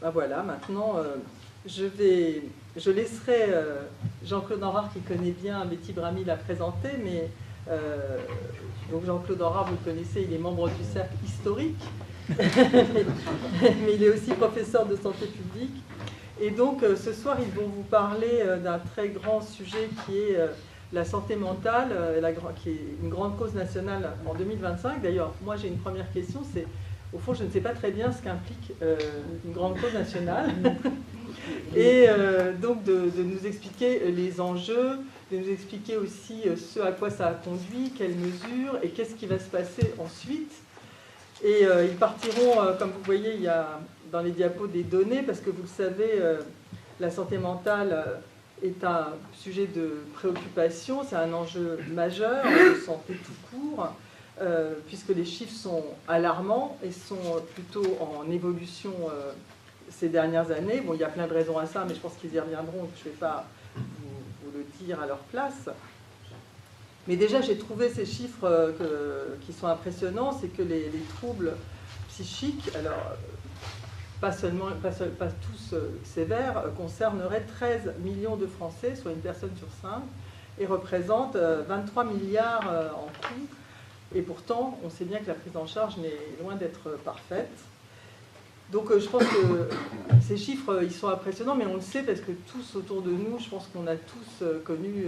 Ben voilà, maintenant, je laisserai Jean-Claude Henrard, qui connaît bien Betty Bramy, la présenter, mais donc Jean-Claude Henrard, vous le connaissez, il est membre du cercle historique, mais il est aussi professeur de santé publique. Et donc, ce soir, ils vont vous parler d'un très grand sujet qui est la santé mentale, qui est une grande cause nationale en 2025. D'ailleurs, moi, j'ai une première question, c'est, au fond, je ne sais pas très bien ce qu'implique une grande cause nationale. Et donc, de nous expliquer les enjeux, de nous expliquer aussi ce à quoi ça a conduit, quelles mesures, et qu'est-ce qui va se passer ensuite. Et ils partiront, comme vous voyez, il y a dans les diapos des données, parce que vous le savez, la santé mentale est un sujet de préoccupation, c'est un enjeu majeur de santé tout court, puisque les chiffres sont alarmants et sont plutôt en évolution ces dernières années. Bon, il y a plein de raisons à ça, mais je pense qu'ils y reviendront, donc je ne vais pas vous le dire à leur place. Mais déjà, j'ai trouvé ces chiffres qui sont impressionnants, c'est que les troubles psychiques, alors pas tous sévères, concerneraient 13 millions de Français, soit une personne sur 5, et représentent 23 milliards en coût. Et pourtant, on sait bien que la prise en charge n'est loin d'être parfaite. Donc je pense que ces chiffres, ils sont impressionnants, mais on le sait parce que tous autour de nous, je pense qu'on a tous connu,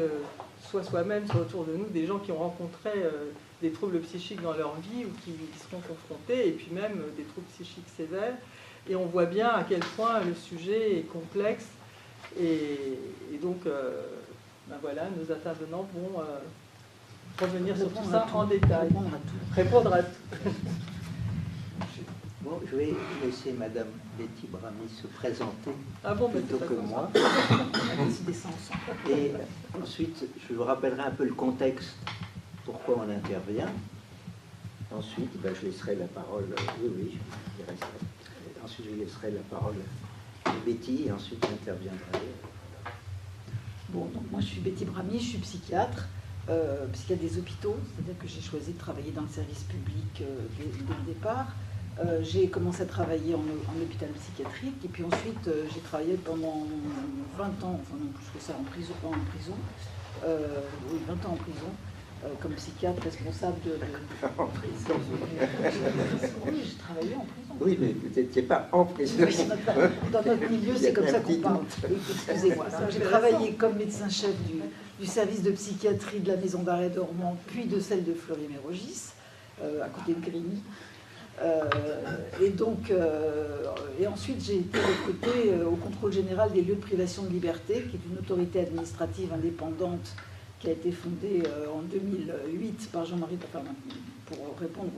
soit soi-même, soit autour de nous, des gens qui ont rencontré des troubles psychiques dans leur vie ou qui y seront confrontés, et puis même des troubles psychiques sévères. Et on voit bien à quel point le sujet est complexe. Et donc, ben voilà, nos intervenants vont revenir sur tout ça en détail. Répondre à tout. Bon, je vais laisser Madame Betty Bramy se présenter plutôt que moi. Et ensuite, je vous rappellerai un peu le contexte, pourquoi on intervient. Ensuite, ben, je laisserai la parole. Oui, je resterai. Ensuite, je laisserai la parole à Betty et ensuite j'interviendrai. Bon, donc moi je suis Betty Bramy, je suis psychiatre des hôpitaux, c'est-à-dire que j'ai choisi de travailler dans le service public dès le départ. J'ai commencé à travailler en hôpital psychiatrique et puis ensuite j'ai travaillé pendant 20 ans, enfin non plus que ça, en prison, oui, 20 ans en prison. Comme psychiatre responsable de... En prison. Oui, j'ai travaillé en prison. Oui, mais vous n'étiez pas en prison. Dans notre milieu, c'est comme ça qu'on parle. Oui, excusez-moi. J'ai travaillé comme médecin-chef du service de psychiatrie de la maison d'arrêt d'Ormans, puis de celle de Fleury-Mérogis, à côté de Grigny. Et ensuite, j'ai été recrutée au contrôle général des lieux de privation de liberté, qui est une autorité administrative indépendante qui a été fondée en 2008 par Jean-Marie, pour répondre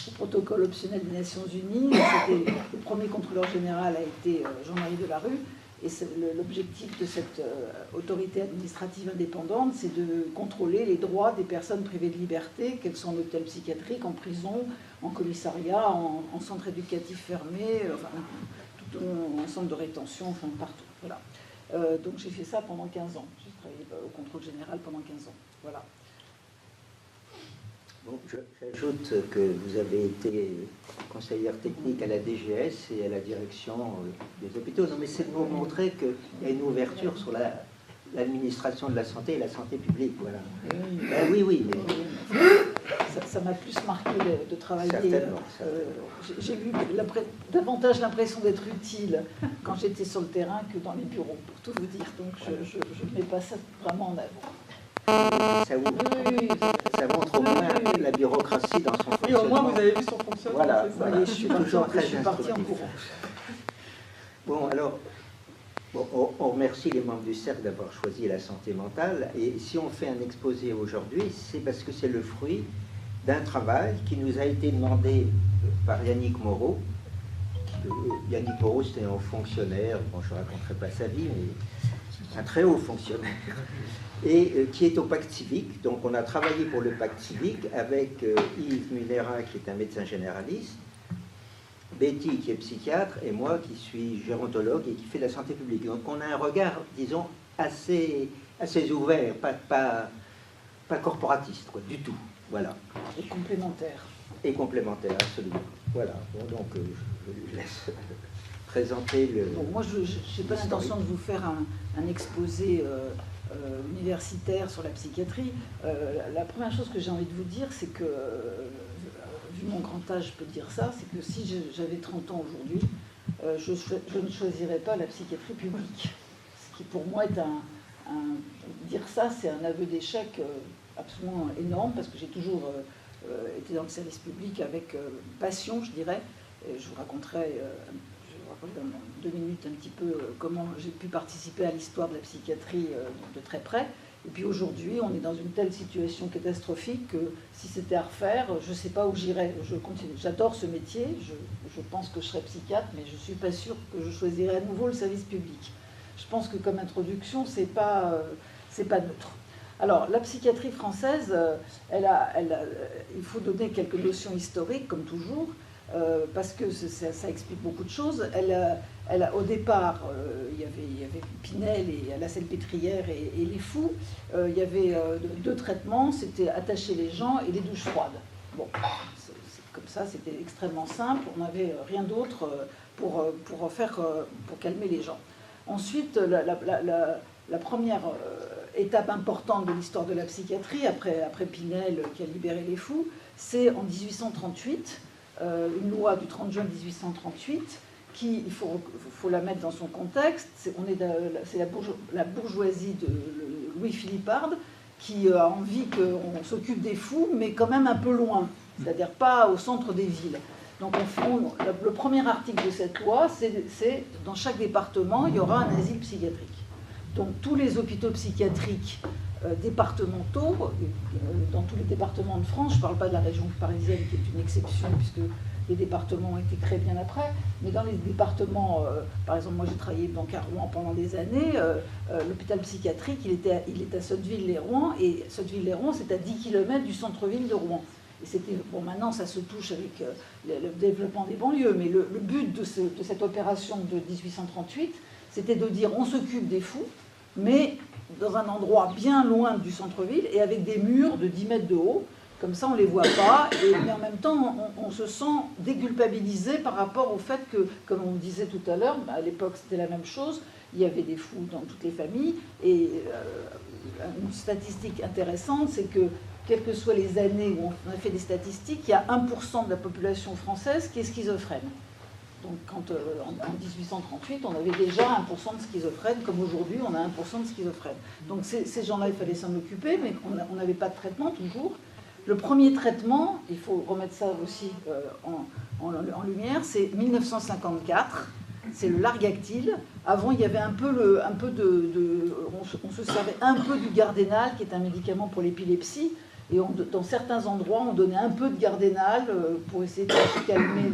au protocole optionnel des Nations Unies. Le premier contrôleur général a été Jean-Marie Delarue, et l'objectif de cette autorité administrative indépendante, c'est de contrôler les droits des personnes privées de liberté, qu'elles soient en hôtel psychiatrique, en prison, en commissariat, en centre éducatif fermé, enfin, tout en centre de rétention, enfin partout. Voilà. Donc j'ai fait ça pendant 15 ans. J'ai travaillé au contrôle général pendant 15 ans. Voilà. Bon, j'ajoute que vous avez été conseillère technique à la DGS et à la direction des hôpitaux. Non, mais c'est de vous montrer qu'il y a une ouverture sur l'administration de la santé et la santé publique. Voilà. Oui. Mais... Ça m'a plus marqué de travailler. J'ai eu davantage l'impression d'être utile quand j'étais sur le terrain que dans les bureaux, pour tout vous dire. Donc je ne mets pas ça vraiment en avant. Ça montre au moins la bureaucratie dans son fonctionnement. Oui, au moins vous avez vu son fonctionnement. Voilà, c'est ça. Je suis partie en courant. Bon, alors, on remercie les membres du cercle d'avoir choisi la santé mentale. Et si on fait un exposé aujourd'hui, c'est parce que c'est le fruit d'un travail qui nous a été demandé par Yannick Moreau. Yannick Moreau, c'était un fonctionnaire, bon, je ne raconterai pas sa vie, mais un très haut fonctionnaire, et qui est au Pacte civique. Donc on a travaillé pour le Pacte civique avec Yves Munera, qui est un médecin généraliste, Betty, qui est psychiatre, et moi, qui suis gérontologue et qui fait de la santé publique. Donc on a un regard, disons, assez ouvert, pas corporatiste, quoi, du tout. Voilà. Et complémentaire. Et complémentaire, absolument. Voilà. Bon, donc, je laisse présenter le... Bon, moi, je n'ai pas l'intention de vous faire un exposé universitaire sur la psychiatrie. La première chose que j'ai envie de vous dire, c'est que, vu mon grand âge, je peux dire ça, c'est que si j'avais 30 ans aujourd'hui, je ne choisirais pas la psychiatrie publique. Ce qui, pour moi, est dire ça, c'est un aveu d'échec absolument énorme, parce que j'ai toujours été dans le service public avec passion, je dirais. Et je vous raconterai dans 2 minutes un petit peu comment j'ai pu participer à l'histoire de la psychiatrie de très près. Et puis aujourd'hui, on est dans une telle situation catastrophique que si c'était à refaire, je ne sais pas où j'irais. J'adore ce métier, je pense que je serais psychiatre, mais je ne suis pas sûre que je choisirais à nouveau le service public. Je pense que comme introduction, c'est pas neutre. Alors, la psychiatrie française, il faut donner quelques notions historiques, comme toujours, parce que ça explique beaucoup de choses. Au départ, il y avait Pinel et la Salpêtrière et les fous. Il y avait 2 traitements, c'était attacher les gens et les douches froides. Bon, comme ça, c'était extrêmement simple. On n'avait rien d'autre pour calmer les gens. Ensuite, la première étape importante de l'histoire de la psychiatrie, après Pinel qui a libéré les fous, c'est en 1838, une loi du 30 juin 1838, qui, il faut la mettre dans son contexte, c'est la bourgeoisie de Louis Philippard qui a envie qu'on s'occupe des fous, mais quand même un peu loin, c'est-à-dire pas au centre des villes. Donc le premier article de cette loi, c'est dans chaque département, il y aura un asile psychiatrique. Donc tous les hôpitaux psychiatriques départementaux, dans tous les départements de France, je ne parle pas de la région parisienne qui est une exception puisque les départements ont été créés bien après, mais dans les départements, par exemple moi j'ai travaillé donc à Rouen pendant des années, l'hôpital psychiatrique il est à Sotteville-lès-Rouen, et Sotteville-lès-Rouen c'est à 10 km du centre-ville de Rouen. Et c'était, bon, maintenant ça se touche avec le développement des banlieues, mais le but de cette opération de 1838, c'était de dire on s'occupe des fous, mais dans un endroit bien loin du centre-ville et avec des murs de 10 mètres de haut, comme ça on ne les voit pas, mais en même temps on se sent déculpabilisé par rapport au fait que, comme on disait tout à l'heure, à l'époque c'était la même chose, il y avait des fous dans toutes les familles, et une statistique intéressante, c'est que quelles que soient les années où on a fait des statistiques, il y a 1% de la population française qui est schizophrène. Donc en 1838, on avait déjà 1% de schizophrènes, comme aujourd'hui on a 1% de schizophrènes. Donc ces gens-là, il fallait s'en occuper, mais on n'avait pas de traitement toujours. Le premier traitement, il faut remettre ça aussi en lumière, c'est 1954, c'est le Largactil. Avant, il y avait on se servait un peu du Gardénal, qui est un médicament pour l'épilepsie, et dans certains endroits, on donnait un peu de Gardénal pour essayer de calmer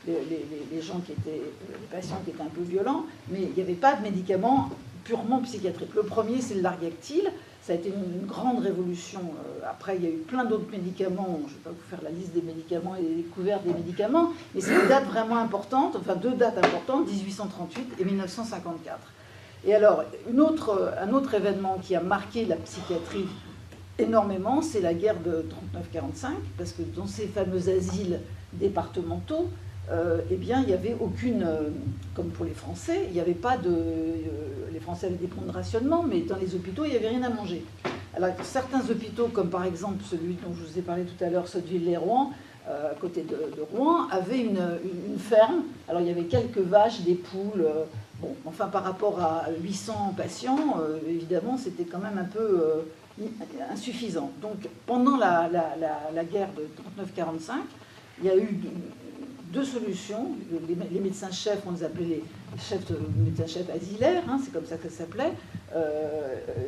les gens les patients qui étaient un peu violents, mais il n'y avait pas de médicaments purement psychiatriques. Le premier, c'est le Largactil. Ça a été une grande révolution. Après, il y a eu plein d'autres médicaments. Je ne vais pas vous faire la liste des médicaments et des découvertes des médicaments, mais c'est une date vraiment importante, enfin 2 dates importantes, 1838 et 1954. Et alors, un autre événement qui a marqué la psychiatrie énormément, c'est la guerre de 39-45, parce que dans ces fameux asiles départementaux, eh bien, il n'y avait aucune, comme pour les Français, il n'y avait pas les Français avaient des plans de rationnement, mais dans les hôpitaux, il n'y avait rien à manger. Alors, certains hôpitaux, comme par exemple celui dont je vous ai parlé tout à l'heure, Sotteville-lès-Rouen, à côté de Rouen, avaient une ferme. Alors, il y avait quelques vaches, des poules. Bon, enfin, par rapport à 800 patients, évidemment, c'était quand même un peu insuffisant. Donc, pendant la guerre de 39-45, il y a eu 2 solutions. Les médecins-chefs, on les appelait les médecins-chefs asilaires, hein, c'est comme ça que ça s'appelait.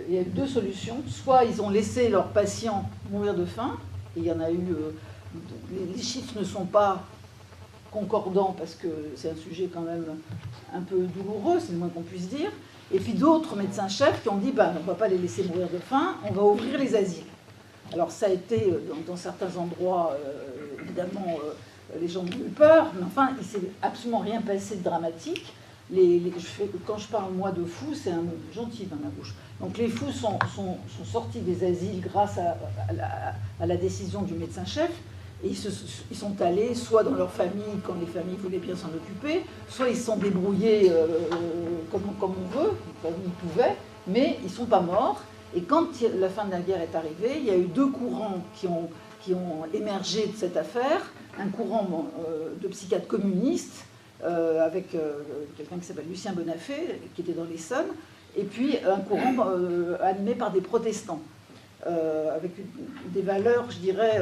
Il y a eu 2 solutions. Soit ils ont laissé leurs patients mourir de faim, et il y en a eu... les chiffres ne sont pas concordants parce que c'est un sujet quand même un peu douloureux, c'est le moins qu'on puisse dire. Et puis d'autres médecins-chefs qui ont dit on ne va pas les laisser mourir de faim, on va ouvrir les asiles. Alors ça a été, dans certains endroits, évidemment, les gens ont eu peur, mais enfin, il ne s'est absolument rien passé de dramatique. Quand je parle, moi, de fous, c'est un mot gentil dans ma bouche. Donc les fous sont sortis des asiles grâce à la décision du médecin-chef, Et ils sont allés soit dans leur famille, quand les familles voulaient bien s'en occuper, soit ils se sont débrouillés comme on veut, comme ils pouvaient, mais ils ne sont pas morts. Et quand la fin de la guerre est arrivée, il y a eu deux courants qui ont émergé de cette affaire. Un courant de psychiatres communistes, avec quelqu'un qui s'appelle Lucien Bonafé, qui était dans l'Essonne, et puis un courant animé par des protestants, avec des valeurs, je dirais,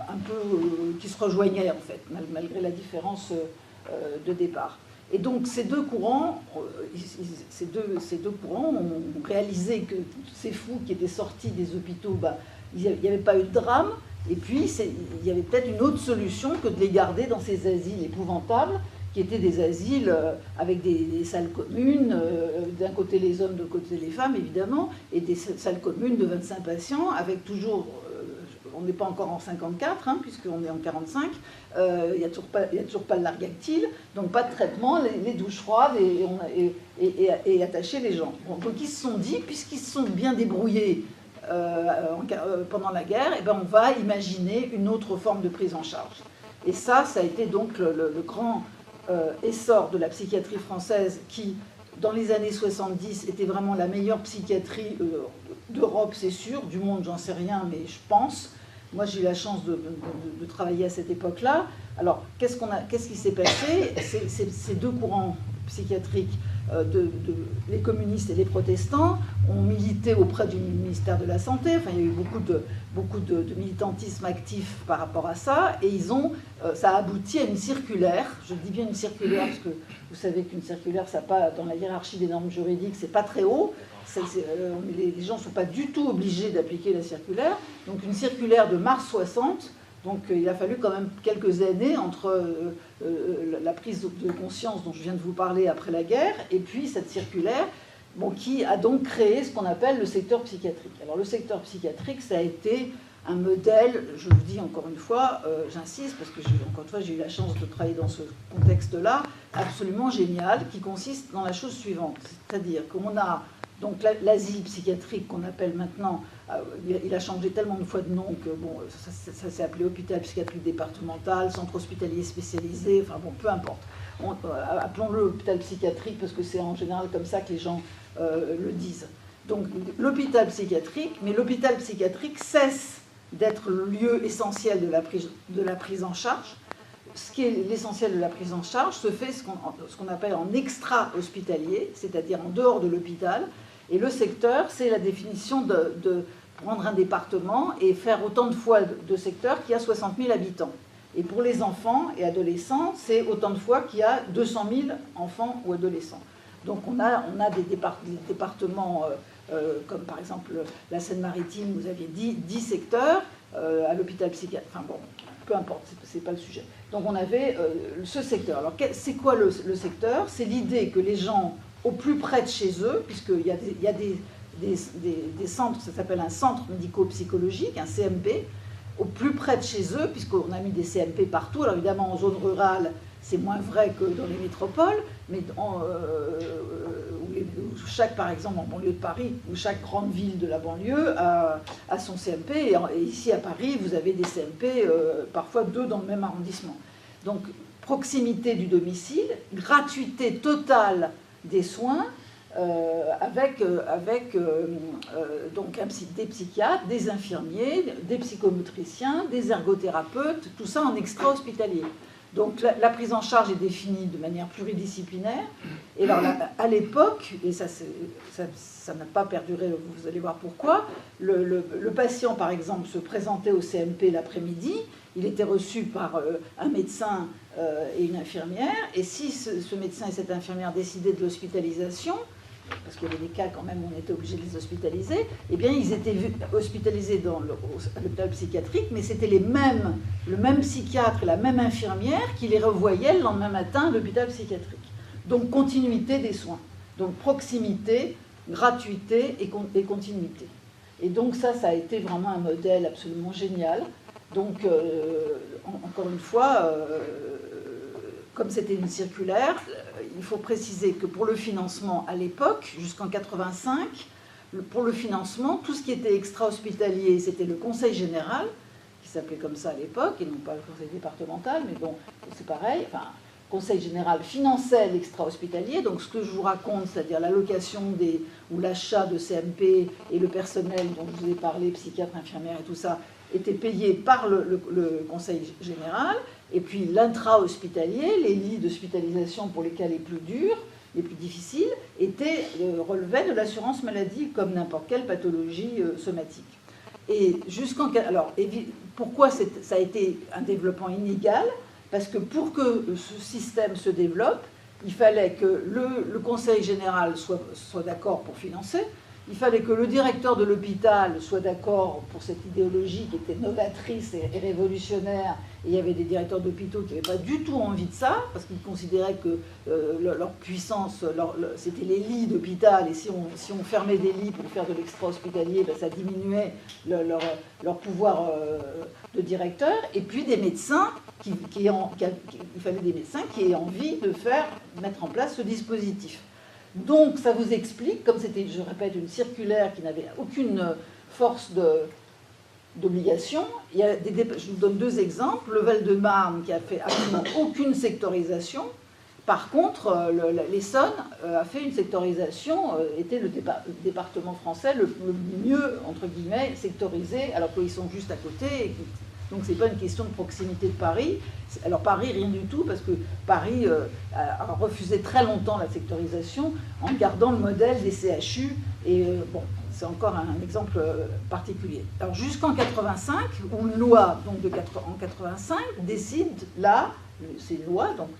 un peu qui se rejoignaient en fait, malgré la différence de départ. Et donc ces deux courants ont réalisé que ces fous qui étaient sortis des hôpitaux, il n'y avait pas eu de drame, et puis il y avait peut-être une autre solution que de les garder dans ces asiles épouvantables, qui étaient des asiles avec des salles communes, d'un côté les hommes, de l'autre côté les femmes évidemment, et des salles communes de 25 patients, avec toujours, on n'est pas encore en 54, hein, puisqu'on est en 45, il n'y a toujours pas de largactile, donc pas de traitement, les douches froides et attacher les gens. Bon, donc ils se sont dit, puisqu'ils se sont bien débrouillés pendant la guerre, eh ben on va imaginer une autre forme de prise en charge. Et ça a été donc le grand essor de la psychiatrie française qui, dans les années 70, était vraiment la meilleure psychiatrie d'Europe, c'est sûr, du monde, j'en sais rien, mais je pense. Moi, j'ai eu la chance de travailler à cette époque-là. Alors, qu'est-ce qui s'est passé? Ces deux courants psychiatriques, les communistes et les protestants, ont milité auprès du ministère de la Santé. Enfin, il y a eu beaucoup de militantisme actif par rapport à ça, et ça a abouti à une circulaire. Je dis bien une circulaire parce que vous savez qu'une circulaire, ça pas dans la hiérarchie des normes juridiques, c'est pas très haut. Les gens ne sont pas du tout obligés d'appliquer la circulaire. Donc une circulaire de mars 60. Donc il a fallu quand même quelques années entre la prise de conscience dont je viens de vous parler après la guerre et puis cette circulaire, qui a donc créé ce qu'on appelle le secteur psychiatrique. Alors le secteur psychiatrique, ça a été un modèle, je vous dis encore une fois, j'insiste parce que encore une fois j'ai eu la chance de travailler dans ce contexte-là, absolument génial, qui consiste dans la chose suivante, c'est-à-dire qu'on a donc l'asile psychiatrique qu'on appelle maintenant, il a changé tellement de fois de nom que ça s'est appelé hôpital psychiatrique départemental, centre hospitalier spécialisé, enfin bon, peu importe. Appelons-le hôpital psychiatrique parce que c'est en général comme ça que les gens le disent. Donc l'hôpital psychiatrique, mais l'hôpital psychiatrique cesse d'être le lieu essentiel de la prise en charge. Ce qui est l'essentiel de la prise en charge se fait ce qu'on appelle en extra-hospitalier, c'est-à-dire en dehors de l'hôpital. Et le secteur, c'est la définition de prendre un département et faire autant de fois de secteur qu'il y a 60 000 habitants. Et pour les enfants et adolescents, c'est autant de fois qu'il y a 200 000 enfants ou adolescents. Donc on a des départements comme par exemple la Seine-Maritime, vous aviez 10 secteurs, à l'hôpital psychiatrique, enfin bon, peu importe, c'est pas le sujet. Donc on avait ce secteur. Alors c'est quoi le secteur? C'est l'idée que les gens au plus près de chez eux, puisqu'il y a des centres, ça s'appelle un centre médico-psychologique, un CMP, au plus près de chez eux, puisqu'on a mis des CMP partout. Alors évidemment en zone rurale, c'est moins vrai que dans les métropoles, mais chaque, par exemple en banlieue de Paris, où chaque grande ville de la banlieue a son CMP, et ici à Paris, vous avez des CMP, parfois 2 dans le même arrondissement. Donc proximité du domicile, gratuité totale des soins, avec donc des psychiatres, des infirmiers, des psychomotriciens, des ergothérapeutes, tout ça en extra-hospitalier. Donc la prise en charge est définie de manière pluridisciplinaire. Et alors à l'époque, et ça n'a pas perduré, vous allez voir pourquoi, le patient par exemple se présentait au CMP l'après-midi, il était reçu par un médecin et une infirmière, et si ce médecin et cette infirmière décidaient de l'hospitalisation, parce qu'il y avait des cas quand même où on était obligé de les hospitaliser, eh bien ils étaient hospitalisés à l'hôpital psychiatrique, mais c'était le même psychiatre et la même infirmière qui les revoyaient le lendemain matin à l'hôpital psychiatrique. Donc continuité des soins, donc proximité, gratuité et continuité. Et donc ça a été vraiment un modèle absolument génial. Donc encore une fois, comme c'était une circulaire, il faut préciser que pour le financement à l'époque, jusqu'en 85, pour le financement, tout ce qui était extra-hospitalier, c'était le Conseil général, qui s'appelait comme ça à l'époque, et non pas le conseil départemental, mais bon, c'est pareil. Enfin, le conseil général finançait l'extra-hospitalier, donc ce que je vous raconte, c'est-à-dire l'allocation ou l'achat de CMP et le personnel dont je vous ai parlé, psychiatres, infirmières et tout ça, était payé par le conseil général, et puis l'intra-hospitalier, les lits d'hospitalisation pour les cas les plus durs, les plus difficiles, relevaient de l'assurance maladie comme n'importe quelle pathologie somatique. Et alors, pourquoi ça a été un développement inégal? Parce que pour que ce système se développe, il fallait que le conseil général soit d'accord pour financer, il fallait que le directeur de l'hôpital soit d'accord pour cette idéologie qui était novatrice et révolutionnaire. Et il y avait des directeurs d'hôpitaux qui n'avaient pas du tout envie de ça, parce qu'ils considéraient que leur puissance, c'était les lits d'hôpital, et si on fermait des lits pour faire de l'extra-hospitalier, ben ça diminuait leur pouvoir de directeur. Et puis des médecins, il fallait des médecins qui aient envie de mettre en place ce dispositif. Donc ça vous explique, comme c'était, je répète, une circulaire qui n'avait aucune force d'obligation, je vous donne 2 exemples. Le Val-de-Marne qui a fait absolument aucune sectorisation. Par contre, l'Essonne a fait une sectorisation, était le département français le mieux, entre guillemets, sectorisé, alors qu'ils sont juste à côté. Donc ce n'est pas une question de proximité de Paris. Alors Paris, rien du tout, parce que Paris a refusé très longtemps la sectorisation en gardant le modèle des CHU. Et bon, c'est encore un exemple particulier. Alors jusqu'en 85, où une loi donc en 85 décide, là, c'est une loi, donc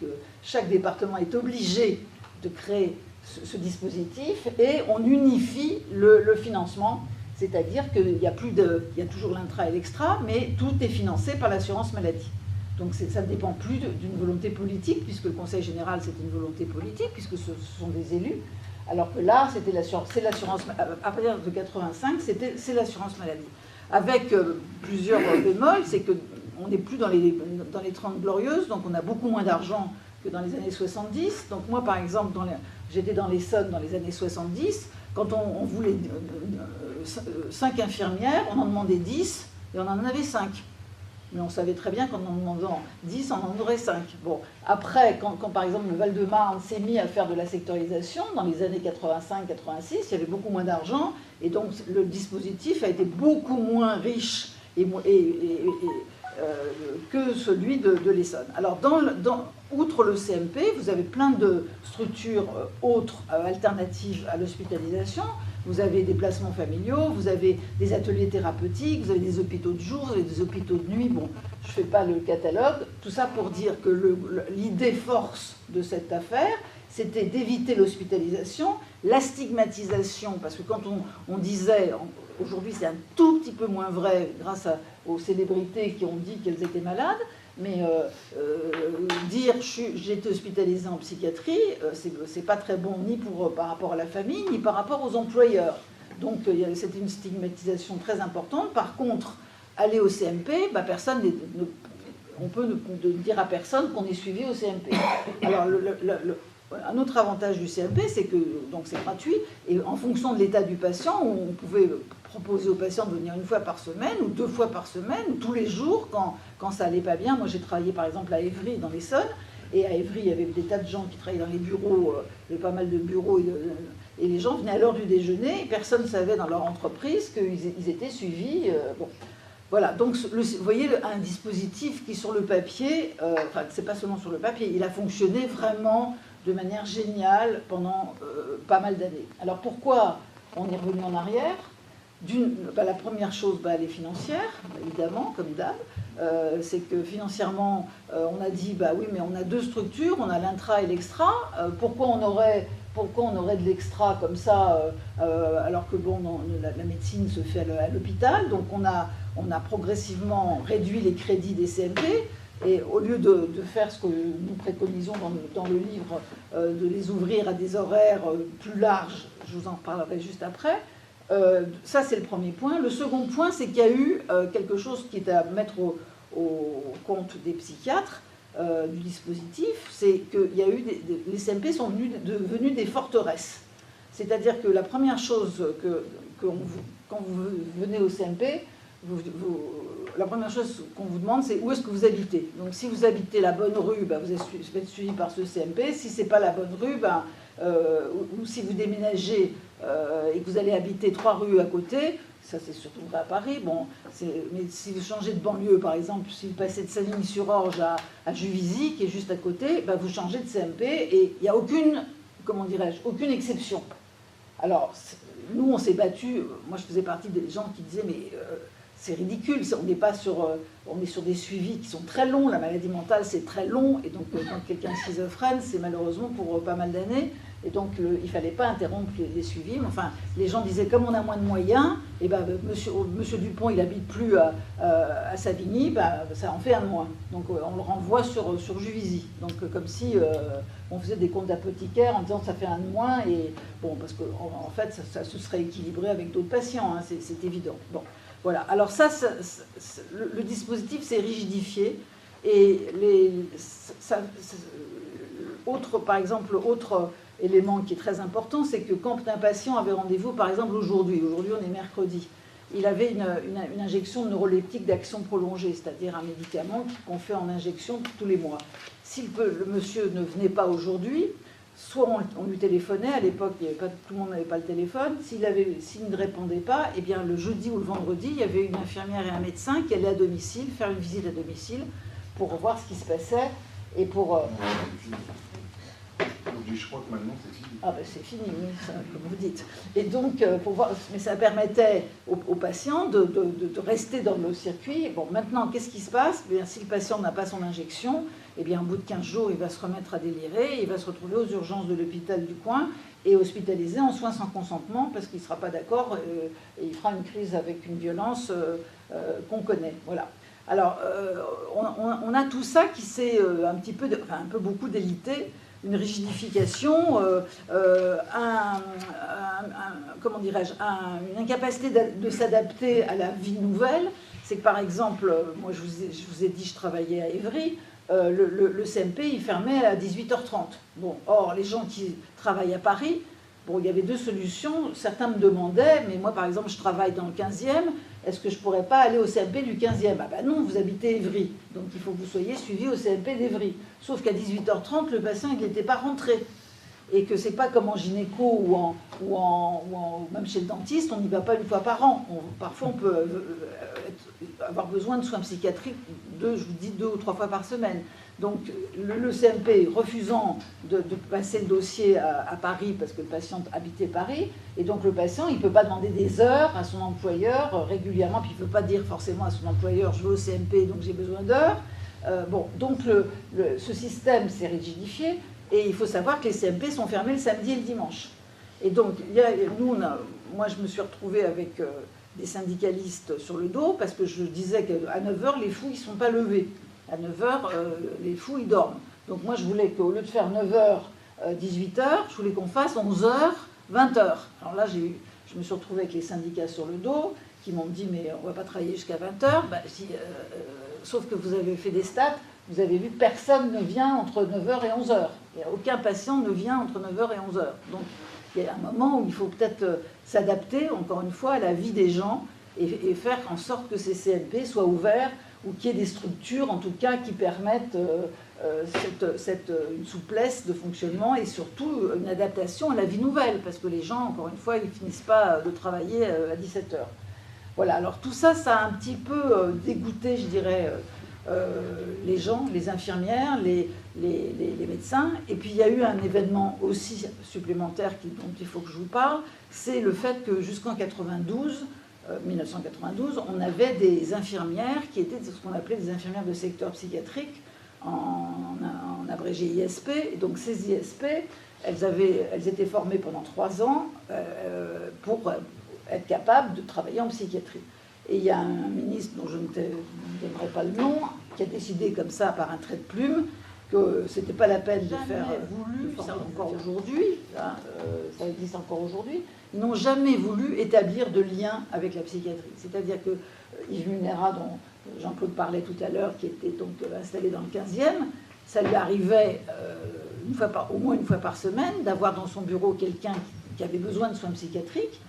chaque département est obligé de créer ce dispositif et on unifie le financement. C'est-à-dire qu'il y a toujours l'intra et l'extra, mais tout est financé par l'assurance maladie. Donc ça ne dépend plus d'une volonté politique, puisque le Conseil général, c'était une volonté politique, puisque ce sont des élus. Alors que là, c'est l'assurance, à partir de 85, c'est l'assurance maladie. Avec plusieurs bémols, c'est qu'on n'est plus dans les 30 glorieuses, donc on a beaucoup moins d'argent que dans les années 70. Donc moi, par exemple, j'étais dans l'Essonne dans les années 70, quand on voulait 5 infirmières, on en demandait 10 et on en avait 5. Mais on savait très bien qu'en en demandant 10, on en aurait 5. Bon, après, quand par exemple le Val-de-Marne s'est mis à faire de la sectorisation, dans les années 85-86, il y avait beaucoup moins d'argent, et donc le dispositif a été beaucoup moins riche que celui de l'Essonne. Alors, outre le CMP, vous avez plein de structures autres, alternatives à l'hospitalisation. Vous avez des placements familiaux, vous avez des ateliers thérapeutiques, vous avez des hôpitaux de jour, vous avez des hôpitaux de nuit. Bon, je ne fais pas le catalogue. Tout ça pour dire que l'idée force de cette affaire, c'était d'éviter l'hospitalisation, la stigmatisation, parce que quand on disait, aujourd'hui c'est un tout petit peu moins vrai grâce aux célébrités qui ont dit qu'elles étaient malades, mais dire j'ai été hospitalisée en psychiatrie, c'est pas très bon ni par rapport à la famille, ni par rapport aux employeurs. Donc c'était une stigmatisation très importante. Par contre, aller au CMP, on peut ne dire à personne qu'on est suivi au CMP. Alors un autre avantage du CMP, c'est que c'est gratuit, et en fonction de l'état du patient, on pouvait proposer aux patients de venir 1 fois par semaine, ou 2 fois par semaine, ou tous les jours quand ça allait pas bien. Moi j'ai travaillé par exemple à Évry dans l'Essonne, et à Évry il y avait des tas de gens qui travaillaient dans les bureaux, il y avait pas mal de bureaux, et les gens venaient à l'heure du déjeuner, et personne ne savait dans leur entreprise qu'ils étaient suivis. Bon. Voilà, donc vous voyez un dispositif qui sur le papier, enfin c'est pas seulement sur le papier, il a fonctionné vraiment de manière géniale pendant pas mal d'années. Alors pourquoi on est revenu en arrière? La première chose, elle est financière, évidemment, comme d'hab. C'est que financièrement, on a dit, oui, mais on a 2 structures, on a l'intra et l'extra. Pourquoi on aurait de l'extra comme ça, alors que la médecine se fait à l'hôpital? Donc on a progressivement réduit les crédits des CMP. Et au lieu de faire ce que nous préconisons dans le livre, de les ouvrir à des horaires plus larges, je vous en parlerai juste après, ça c'est le premier point. Le second point, c'est qu'il y a eu quelque chose qui est à mettre au compte des psychiatres du dispositif, c'est que les CMP sont devenus des forteresses. C'est-à-dire que la première chose quand vous venez au CMP, la première chose qu'on vous demande, c'est où est-ce que vous habitez. Donc si vous habitez la bonne rue, vous êtes suivi par ce CMP. Si ce n'est pas la bonne rue, ou si vous déménagez et que vous allez habiter 3 rues à côté, ça c'est surtout vrai à Paris, mais si vous changez de banlieue, par exemple, si vous passez de Savigny-sur-Orge à Juvisy, qui est juste à côté, vous changez de CMP et il n'y a aucune exception. Alors, nous, on s'est battus, moi je faisais partie des gens qui disaient, mais c'est ridicule, on est sur des suivis qui sont très longs, la maladie mentale c'est très long, et donc quand quelqu'un est schizophrène, c'est malheureusement pour pas mal d'années, et donc il ne fallait pas interrompre les suivis, mais enfin, les gens disaient, comme on a moins de moyens, et monsieur Dupont, il n'habite plus à Savigny, ça en fait un de moins, donc on le renvoie sur Juvisy, donc comme si on faisait des comptes d'apothicaire en disant ça fait un de moins, et bon, parce qu'en fait, ça se serait équilibré avec d'autres patients, hein, c'est évident. Bon. Voilà, alors le dispositif s'est rigidifié et par exemple, autre élément qui est très important, c'est que quand un patient avait rendez-vous, par exemple aujourd'hui on est mercredi, il avait une injection neuroleptique d'action prolongée, c'est-à-dire un médicament qu'on fait en injection tous les mois. Si le monsieur ne venait pas aujourd'hui, soit on lui téléphonait, à l'époque tout le monde n'avait pas le téléphone, s'il ne répondait pas, eh bien le jeudi ou le vendredi, il y avait une infirmière et un médecin qui allaient à domicile, faire une visite à domicile, pour voir ce qui se passait, et pour... Je crois que maintenant c'est fini. Ah ben c'est fini, oui, ça, comme vous dites. Et donc, pour voir, mais ça permettait aux patients de rester dans le circuit. Bon, maintenant, qu'est-ce qui se passe? Bien, si le patient n'a pas son injection, eh bien, au bout de 15 jours, il va se remettre à délirer, il va se retrouver aux urgences de l'hôpital du coin et hospitalisé en soins sans consentement parce qu'il ne sera pas d'accord et il fera une crise avec une violence qu'on connaît. Voilà. Alors, on a tout ça qui s'est un peu beaucoup délité. Une rigidification, une incapacité de s'adapter à la vie nouvelle. C'est que par exemple, moi je vous ai dit, je travaillais à Évry, le CMP il fermait à 18h30. Bon, or les gens qui travaillent à Paris, il y avait 2 solutions. Certains me demandaient, mais moi par exemple je travaille dans le 15e, est-ce que je ne pourrais pas aller au CMP du 15e? Ah ben non, vous habitez Évry, donc il faut que vous soyez suivi au CMP d'Évry. Sauf qu'à 18h30, le patient il n'était pas rentré. Et que ce n'est pas comme en gynéco ou même chez le dentiste, on n'y va pas une fois par an. Parfois on peut avoir besoin de soins psychiatriques 2 ou 3 fois par semaine. Donc le CMP refusant de passer le dossier à Paris parce que le patient habitait Paris, et donc le patient il ne peut pas demander des heures à son employeur régulièrement, puis il ne peut pas dire forcément à son employeur je vais au CMP donc j'ai besoin d'heures. Donc ce système s'est rigidifié et il faut savoir que les CMP sont fermés le samedi et le dimanche. Et donc moi je me suis retrouvée avec des syndicalistes sur le dos parce que je disais qu'à 9h les fous ils ne sont pas levés. À 9h, les fous, ils dorment. Donc moi, je voulais qu'au lieu de faire 9h, 18h, je voulais qu'on fasse 11h, 20h. Alors là, je me suis retrouvée avec les syndicats sur le dos, qui m'ont dit, mais on ne va pas travailler jusqu'à 20h. Sauf que vous avez fait des stats, vous avez vu que personne ne vient entre 9h et 11h. Aucun patient ne vient entre 9h et 11h. Donc il y a un moment où il faut peut-être s'adapter, encore une fois, à la vie des gens et faire en sorte que ces CMP soient ouverts ou qu'il y ait des structures, en tout cas, qui permettent une souplesse de fonctionnement et surtout une adaptation à la vie nouvelle, parce que les gens, encore une fois, ils ne finissent pas de travailler à 17h. Voilà, alors tout ça, ça a un petit peu dégoûté, je dirais, les gens, les infirmières, les médecins. Et puis il y a eu un événement aussi supplémentaire dont il faut que je vous parle, c'est le fait que jusqu'en 1992, on avait des infirmières qui étaient ce qu'on appelait des infirmières de secteur psychiatrique, en abrégé ISP. Et donc ces ISP, elles étaient formées pendant 3 ans pour être capables de travailler en psychiatrie. Et il y a un ministre dont je ne donnerai pas le nom, qui a décidé comme ça, par un trait de plume, que ce n'était pas la peine de faire voulu, ça encore aujourd'hui, ça existe encore aujourd'hui. Ils n'ont jamais voulu établir de lien avec la psychiatrie. C'est-à-dire que Yves Munera, dont Jean-Claude parlait tout à l'heure, qui était donc installé dans le 15e, ça lui arrivait au moins une fois par semaine d'avoir dans son bureau quelqu'un qui avait besoin de soins psychiatriques.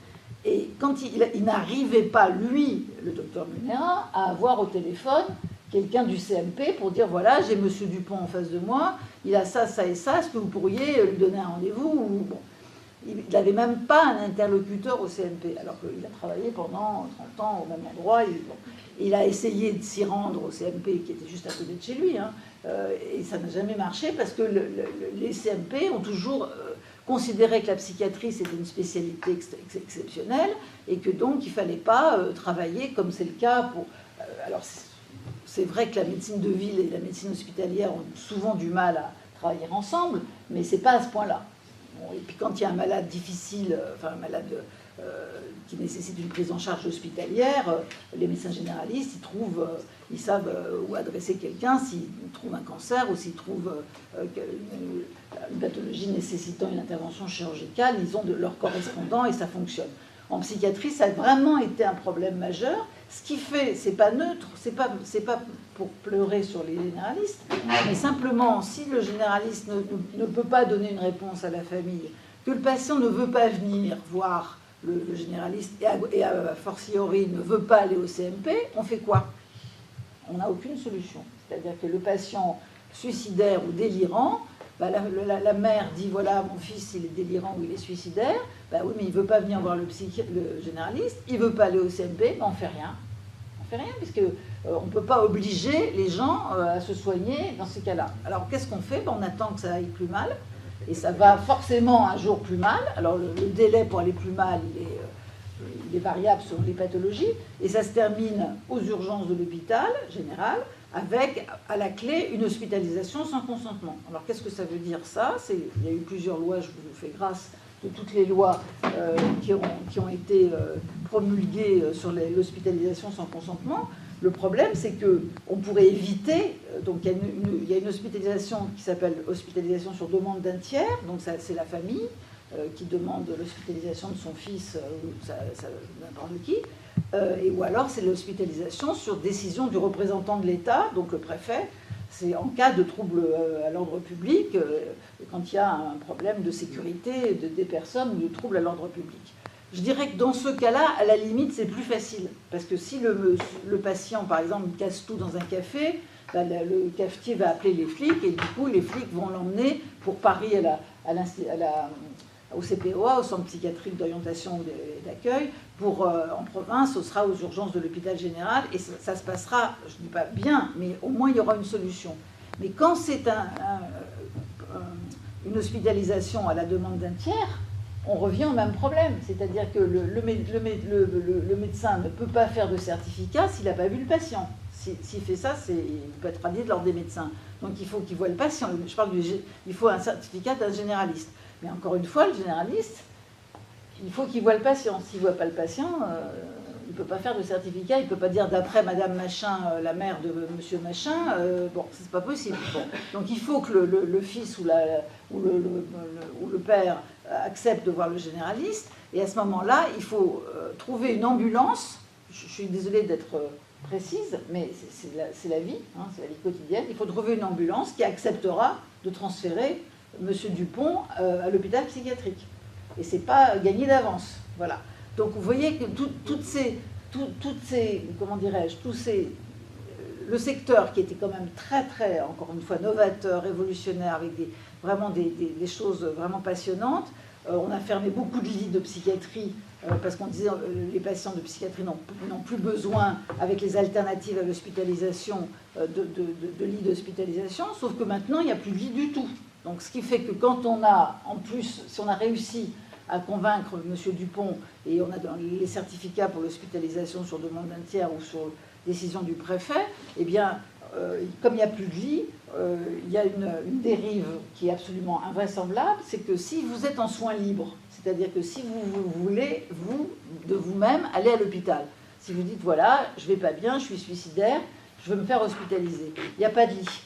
Et quand il n'arrivait pas, lui, le docteur Munera, à avoir au téléphone quelqu'un du CMP pour dire, voilà, j'ai monsieur Dupont en face de moi, il a ça, ça et ça, est-ce que vous pourriez lui donner un rendez-vous? Bon. Il n'avait même pas un interlocuteur au CMP, alors qu'il a travaillé pendant 30 ans au même endroit. Il a essayé de s'y rendre au CMP, qui était juste à côté de chez lui, hein, et ça n'a jamais marché parce que les CMP ont toujours considéré que la psychiatrie c'était une spécialité exceptionnelle et que donc il ne fallait pas travailler comme c'est le cas pour... alors c'est vrai que la médecine de ville et la médecine hospitalière ont souvent du mal à travailler ensemble, mais ce n'est pas à ce point-là. Bon, et puis quand il y a un malade difficile, enfin un malade qui nécessite une prise en charge hospitalière, les médecins généralistes, ils savent où adresser quelqu'un s'ils trouvent un cancer ou s'ils trouvent une pathologie nécessitant une intervention chirurgicale, ils ont leur correspondant et ça fonctionne. En psychiatrie, ça a vraiment été un problème majeur. Ce qui fait, c'est pas neutre, c'est pas pour pleurer sur les généralistes, mais simplement, si le généraliste ne peut pas donner une réponse à la famille, que le patient ne veut pas venir voir le généraliste et a fortiori ne veut pas aller au CMP, on fait quoi? On n'a aucune solution. C'est-à-dire que le patient suicidaire ou délirant, bah, la mère dit, voilà, mon fils, il est délirant ou il est suicidaire, bah oui, mais il ne veut pas venir voir le généraliste, il ne veut pas aller au CMP, bah, on ne fait rien. On ne fait rien, puisque on ne peut pas obliger les gens à se soigner dans ces cas-là. Alors, qu'est-ce qu'on fait? Bah, on attend que ça aille plus mal, et ça va forcément un jour plus mal. Alors, le délai pour aller plus mal, il est variable selon les pathologies, et ça se termine aux urgences de l'hôpital général, avec, à la clé, une hospitalisation sans consentement. Alors, qu'est-ce que ça veut dire, ça? Il y a eu plusieurs lois, je vous fais grâce de toutes les lois qui ont été promulguées sur l'hospitalisation sans consentement. Le problème, c'est qu'on pourrait éviter, donc il y a une hospitalisation qui s'appelle hospitalisation sur demande d'un tiers, donc c'est la famille qui demande l'hospitalisation de son fils ou n'importe qui, ou alors c'est l'hospitalisation sur décision du représentant de l'État, donc le préfet. C'est en cas de trouble à l'ordre public, quand il y a un problème de sécurité des personnes ou de trouble à l'ordre public. Je dirais que dans ce cas-là, à la limite, c'est plus facile. Parce que si le patient, par exemple, casse tout dans un café, bah, le cafetier va appeler les flics et du coup, les flics vont l'emmener pour Paris au CPOA, au Centre psychiatrique d'orientation et d'accueil. En province, ce sera aux urgences de l'hôpital général et ça se passera, je ne dis pas bien, mais au moins il y aura une solution. Mais quand c'est une hospitalisation à la demande d'un tiers, on revient au même problème. C'est-à-dire que le médecin ne peut pas faire de certificat s'il n'a pas vu le patient. S'il fait ça, il peut être radié de l'ordre des médecins. Donc il faut qu'il voie le patient. Il faut un certificat d'un généraliste. Mais encore une fois, le généraliste, il faut qu'il voie le patient. S'il ne voit pas le patient, il ne peut pas faire de certificat. Il ne peut pas dire d'après Madame Machin, la mère de Monsieur Machin. Bon, c'est pas possible. Bon. Donc il faut que le fils ou le père accepte de voir le généraliste. Et à ce moment-là, il faut trouver une ambulance. Je suis désolée d'être précise, mais c'est la vie, hein, c'est la vie quotidienne. Il faut trouver une ambulance qui acceptera de transférer Monsieur Dupont à l'hôpital psychiatrique. Et c'est pas gagné d'avance. Voilà. Donc vous voyez que toutes ces comment dirais-je, le secteur qui était quand même très très, encore une fois, novateur, révolutionnaire, avec vraiment des choses vraiment passionnantes. On a fermé beaucoup de lits de psychiatrie parce qu'on disait les patients de psychiatrie n'ont plus besoin, avec les alternatives à l'hospitalisation, de lits d'hospitalisation, sauf que maintenant il n'y a plus de lits du tout. Donc ce qui fait que quand on a, en plus, si on a réussi à convaincre M. Dupont, et on a les certificats pour l'hospitalisation sur demande d'un tiers ou sur décision du préfet, eh bien, comme il n'y a plus de lit, il y a une dérive qui est absolument invraisemblable, c'est que si vous êtes en soins libres, c'est-à-dire que si vous voulez, de vous-même, aller à l'hôpital, si vous dites, voilà, je ne vais pas bien, je suis suicidaire, je veux me faire hospitaliser, il n'y a pas de lit.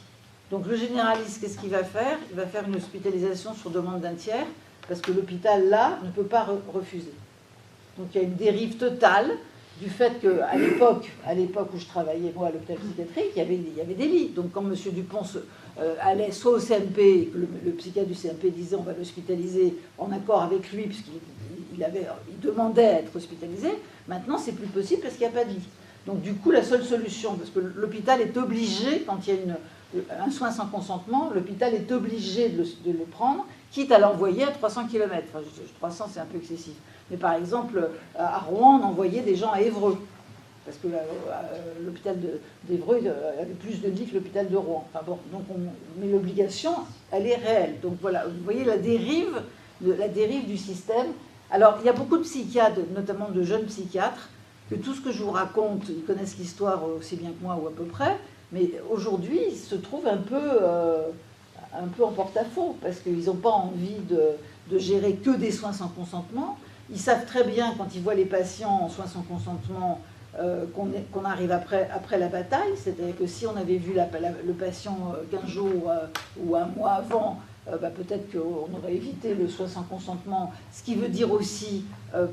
Donc le généraliste, qu'est-ce qu'il va faire? Il va faire une hospitalisation sur demande d'un tiers, parce que l'hôpital, là, ne peut pas refuser. Donc il y a une dérive totale du fait qu'à l'époque où je travaillais, moi, à l'hôpital psychiatrique, il y avait des lits. Donc quand M. Dupont allait soit au CMP, que le psychiatre du CMP disait on va l'hospitaliser en accord avec lui, puisqu'il il demandait à être hospitalisé. Maintenant, c'est plus possible parce qu'il n'y a pas de lit. Donc du coup, la seule solution, parce que l'hôpital est obligé, quand il y a un soin sans consentement, l'hôpital est obligé de le prendre, quitte à l'envoyer à 300 km. Enfin, 300, c'est un peu excessif. Mais par exemple, à Rouen, on envoyait des gens à Évreux, parce que l'hôpital d'Évreux avait plus de lits que l'hôpital de Rouen. Enfin bon, donc mais l'obligation, elle est réelle. Donc voilà, vous voyez la dérive du système. Alors, il y a beaucoup de psychiatres, notamment de jeunes psychiatres, que tout ce que je vous raconte, ils connaissent l'histoire aussi bien que moi ou à peu près, mais aujourd'hui, ils se trouvent un peu en porte-à-faux, parce qu'ils n'ont pas envie de gérer que des soins sans consentement. Ils savent très bien, quand ils voient les patients en soins sans consentement, qu'on arrive après la bataille. C'est-à-dire que si on avait vu le patient 15 jours ou un mois avant, peut-être qu'on aurait évité le soin sans consentement, ce qui veut dire aussi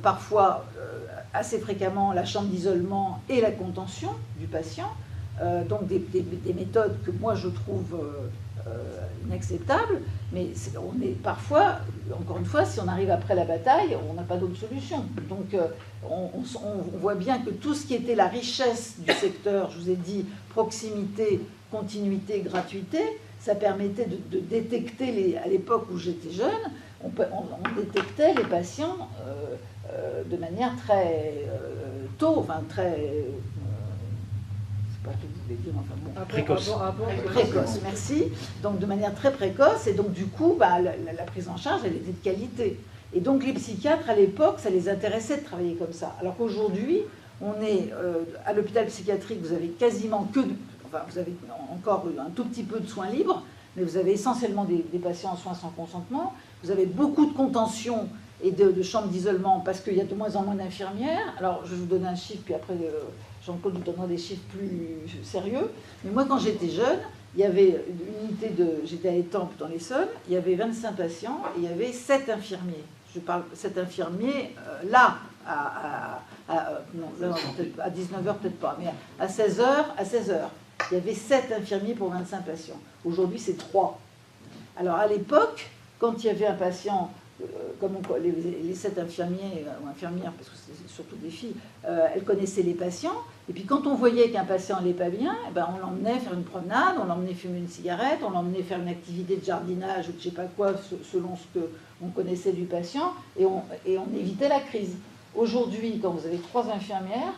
parfois, assez fréquemment, la chambre d'isolement et la contention du patient. Donc des méthodes que moi je trouve inacceptables, mais on est parfois, encore une fois, si on arrive après la bataille, on n'a pas d'autre solution. Donc on voit bien que tout ce qui était la richesse du secteur, je vous ai dit, proximité, continuité, gratuité, ça permettait de détecter, à l'époque où j'étais jeune, on détectait les patients de manière très tôt, enfin très... je sais pas ce que vous voulez dire, enfin bon. Précoce, merci. Donc de manière très précoce, et donc du coup, la prise en charge, elle était de qualité. Et donc les psychiatres, à l'époque, ça les intéressait de travailler comme ça. Alors qu'aujourd'hui, on est à l'hôpital psychiatrique, vous avez quasiment vous avez encore un tout petit peu de soins libres, mais vous avez essentiellement des patients en soins sans consentement. Vous avez beaucoup de contention et de chambres d'isolement parce qu'il y a de moins en moins d'infirmières. Alors, je vais vous donner un chiffre, puis après, Jean-Claude vous donnera des chiffres plus sérieux. Mais moi, quand j'étais jeune, il y avait une unité j'étais à Étampes dans l'Essonne, il y avait 25 patients et il y avait 7 infirmiers. Je parle 7 infirmiers là, non, là, à 19h peut-être pas, mais à 16h, il y avait 7 infirmiers pour 25 patients. Aujourd'hui, c'est 3. Alors, à l'époque, quand il y avait un patient, comme les 7 infirmiers ou infirmières, parce que c'est surtout des filles, elles connaissaient les patients. Et puis, quand on voyait qu'un patient n'allait pas bien, on l'emmenait faire une promenade, on l'emmenait fumer une cigarette, on l'emmenait faire une activité de jardinage ou de je ne sais pas quoi, selon ce qu'on connaissait du patient, et on évitait la crise. Aujourd'hui, quand vous avez 3 infirmières,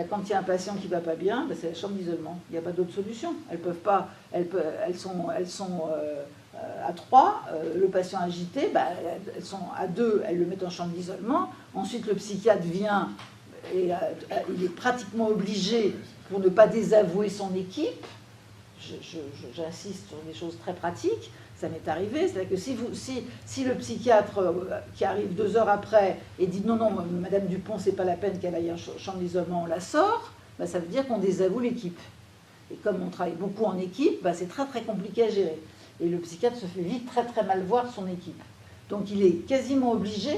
quand il y a un patient qui ne va pas bien, c'est la chambre d'isolement. Il n'y a pas d'autre solution. Elles peuvent pas. Elles sont à 3. Le patient agité, elles sont à 2. Elles le mettent en chambre d'isolement. Ensuite, le psychiatre vient et il est pratiquement obligé, pour ne pas désavouer son équipe. J'insiste sur des choses très pratiques. Ça m'est arrivé, c'est-à-dire que si le psychiatre qui arrive 2 heures après et dit non, Madame Dupont, c'est pas la peine qu'elle aille en chambre d'isolement, on la sort, ça veut dire qu'on désavoue l'équipe. Et comme on travaille beaucoup en équipe, c'est très très compliqué à gérer. Et le psychiatre se fait vite très très mal voir son équipe. Donc il est quasiment obligé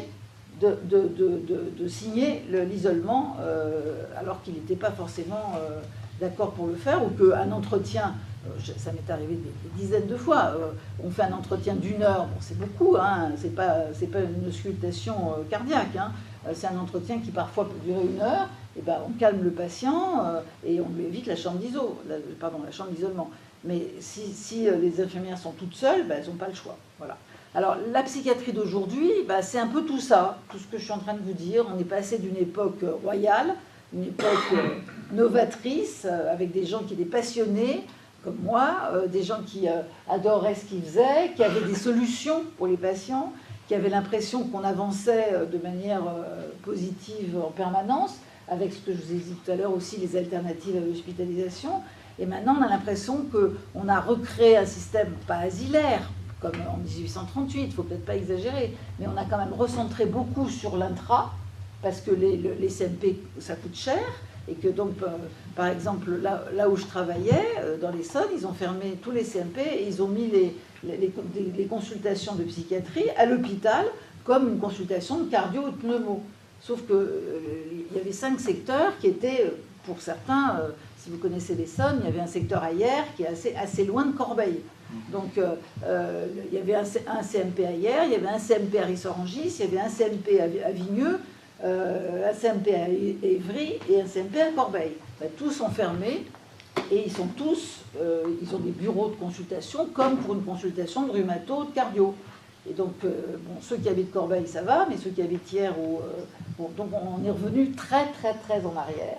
de signer l'isolement alors qu'il n'était pas forcément d'accord pour le faire, ou qu'un entretien... Ça m'est arrivé des dizaines de fois. On fait un entretien d'1 heure, bon, c'est beaucoup, hein, c'est pas une auscultation cardiaque, hein. C'est un entretien qui parfois peut durer 1 heure. Et on calme le patient et on lui évite la chambre d'isolement. Mais si les infirmières sont toutes seules, elles n'ont pas le choix. Voilà. Alors la psychiatrie d'aujourd'hui, c'est un peu tout ça, tout ce que je suis en train de vous dire. On est passé d'une époque royale, une époque novatrice, avec des gens qui étaient passionnés, comme moi, des gens qui adoraient ce qu'ils faisaient, qui avaient des solutions pour les patients, qui avaient l'impression qu'on avançait de manière positive en permanence, avec ce que je vous ai dit tout à l'heure aussi, les alternatives à l'hospitalisation. Et maintenant, on a l'impression qu'on a recréé un système, pas asilaire, comme en 1838, il ne faut peut-être pas exagérer, mais on a quand même recentré beaucoup sur l'intra, parce que les CMP, ça coûte cher. Et que donc, par exemple, là où je travaillais, dans l'Essonne, ils ont fermé tous les CMP et ils ont mis les consultations de psychiatrie à l'hôpital comme une consultation de cardio ou de pneumo. Sauf qu'il y avait 5 secteurs qui étaient, pour certains, si vous connaissez l'Essonne, il y avait un secteur ailleurs qui est assez loin de Corbeil. Donc, il y avait un CMP à Hyères, il y avait un CMP à Ris-Orangis, il y avait un CMP à Vigneux, un CMP à Évry et un CMP à Corbeil. Ben, tous sont fermés et ils sont tous, ils ont des bureaux de consultation comme pour une consultation de rhumato, de cardio. Et donc, bon, ceux qui habitent Corbeil, ça va, mais ceux qui habitent Hyères, bon, donc on est revenu très en arrière.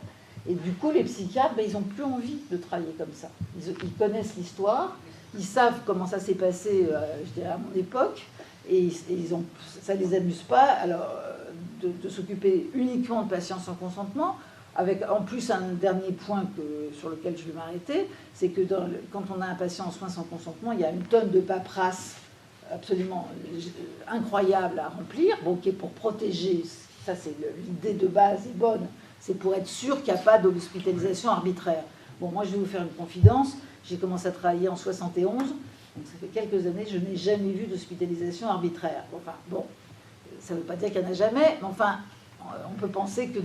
Et du coup, les psychiatres, ben, ils n'ont plus envie de travailler comme ça. Ils connaissent l'histoire, ils savent comment ça s'est passé, je dirais, à mon époque, et ça ne les amuse pas alors, de s'occuper uniquement de patients sans consentement, avec en plus un dernier point sur lequel je vais m'arrêter, c'est que quand on a un patient en soins sans consentement, il y a une tonne de paperasse absolument incroyable à remplir, bon, qui est pour protéger, ça c'est l'idée de base est bonne, c'est pour être sûr qu'il n'y a pas d'hospitalisation arbitraire. Bon, moi je vais vous faire une confidence, j'ai commencé à travailler en 71, donc ça fait quelques années, je n'ai jamais vu d'hospitalisation arbitraire. Enfin, bon, ça ne veut pas dire qu'il n'y en a jamais, mais enfin, on peut penser que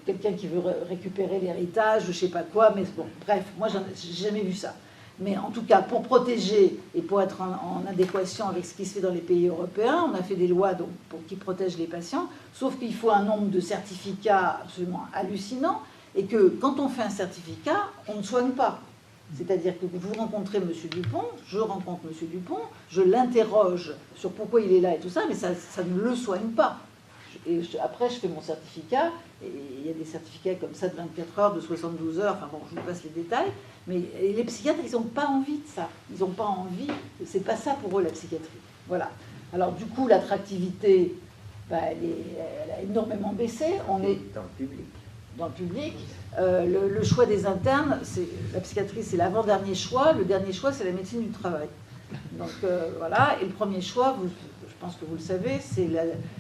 quelqu'un qui veut récupérer l'héritage, je ne sais pas quoi, mais bon, bref, moi je n'ai jamais vu ça. Mais en tout cas, pour protéger et pour être en adéquation avec ce qui se fait dans les pays européens, on a fait des lois donc, qui protègent les patients, sauf qu'il faut un nombre de certificats absolument hallucinant, et que quand on fait un certificat, on ne soigne pas. C'est-à-dire que vous rencontrez M. Dupont, je rencontre M. Dupont, je l'interroge sur pourquoi il est là et tout ça, mais ça ne le soigne pas. Et après, je fais mon certificat, et il y a des certificats comme ça de 24 heures, de 72 heures, enfin bon, je vous passe les détails, mais les psychiatres, ils n'ont pas envie de ça. Ils n'ont pas envie, c'est pas ça pour eux la psychiatrie. Voilà. Alors du coup, l'attractivité, bah, elle a énormément baissé. On est dans le public. Dans le public. Le choix des internes, la psychiatrie, c'est l'avant-dernier choix. Le dernier choix, c'est la médecine du travail. Donc voilà, et le premier choix, je pense que vous le savez, c'est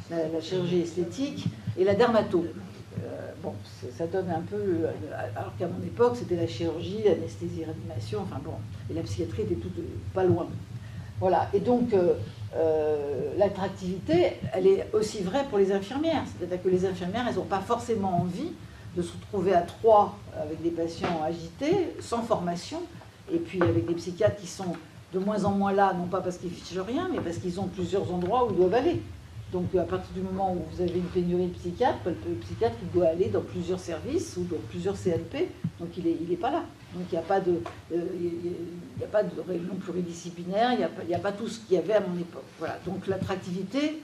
la chirurgie esthétique et la dermato. Bon, ça donne un peu, alors qu'à mon époque, c'était la chirurgie, l'anesthésie, réanimation, enfin bon, et la psychiatrie était toute pas loin. Voilà, et donc l'attractivité, elle est aussi vraie pour les infirmières. C'est-à-dire que les infirmières, elles n'ont pas forcément envie de se retrouver à 3 avec des patients agités, sans formation, et puis avec des psychiatres qui sont de moins en moins là, non pas parce qu'ils fichent rien, mais parce qu'ils ont plusieurs endroits où ils doivent aller. Donc à partir du moment où vous avez une pénurie de psychiatres, le psychiatre il doit aller dans plusieurs services ou dans plusieurs CNP, donc il est pas là. Donc il n'y a pas de réunion pluridisciplinaire, il n'y a pas tout ce qu'il y avait à mon époque. Voilà. Donc l'attractivité,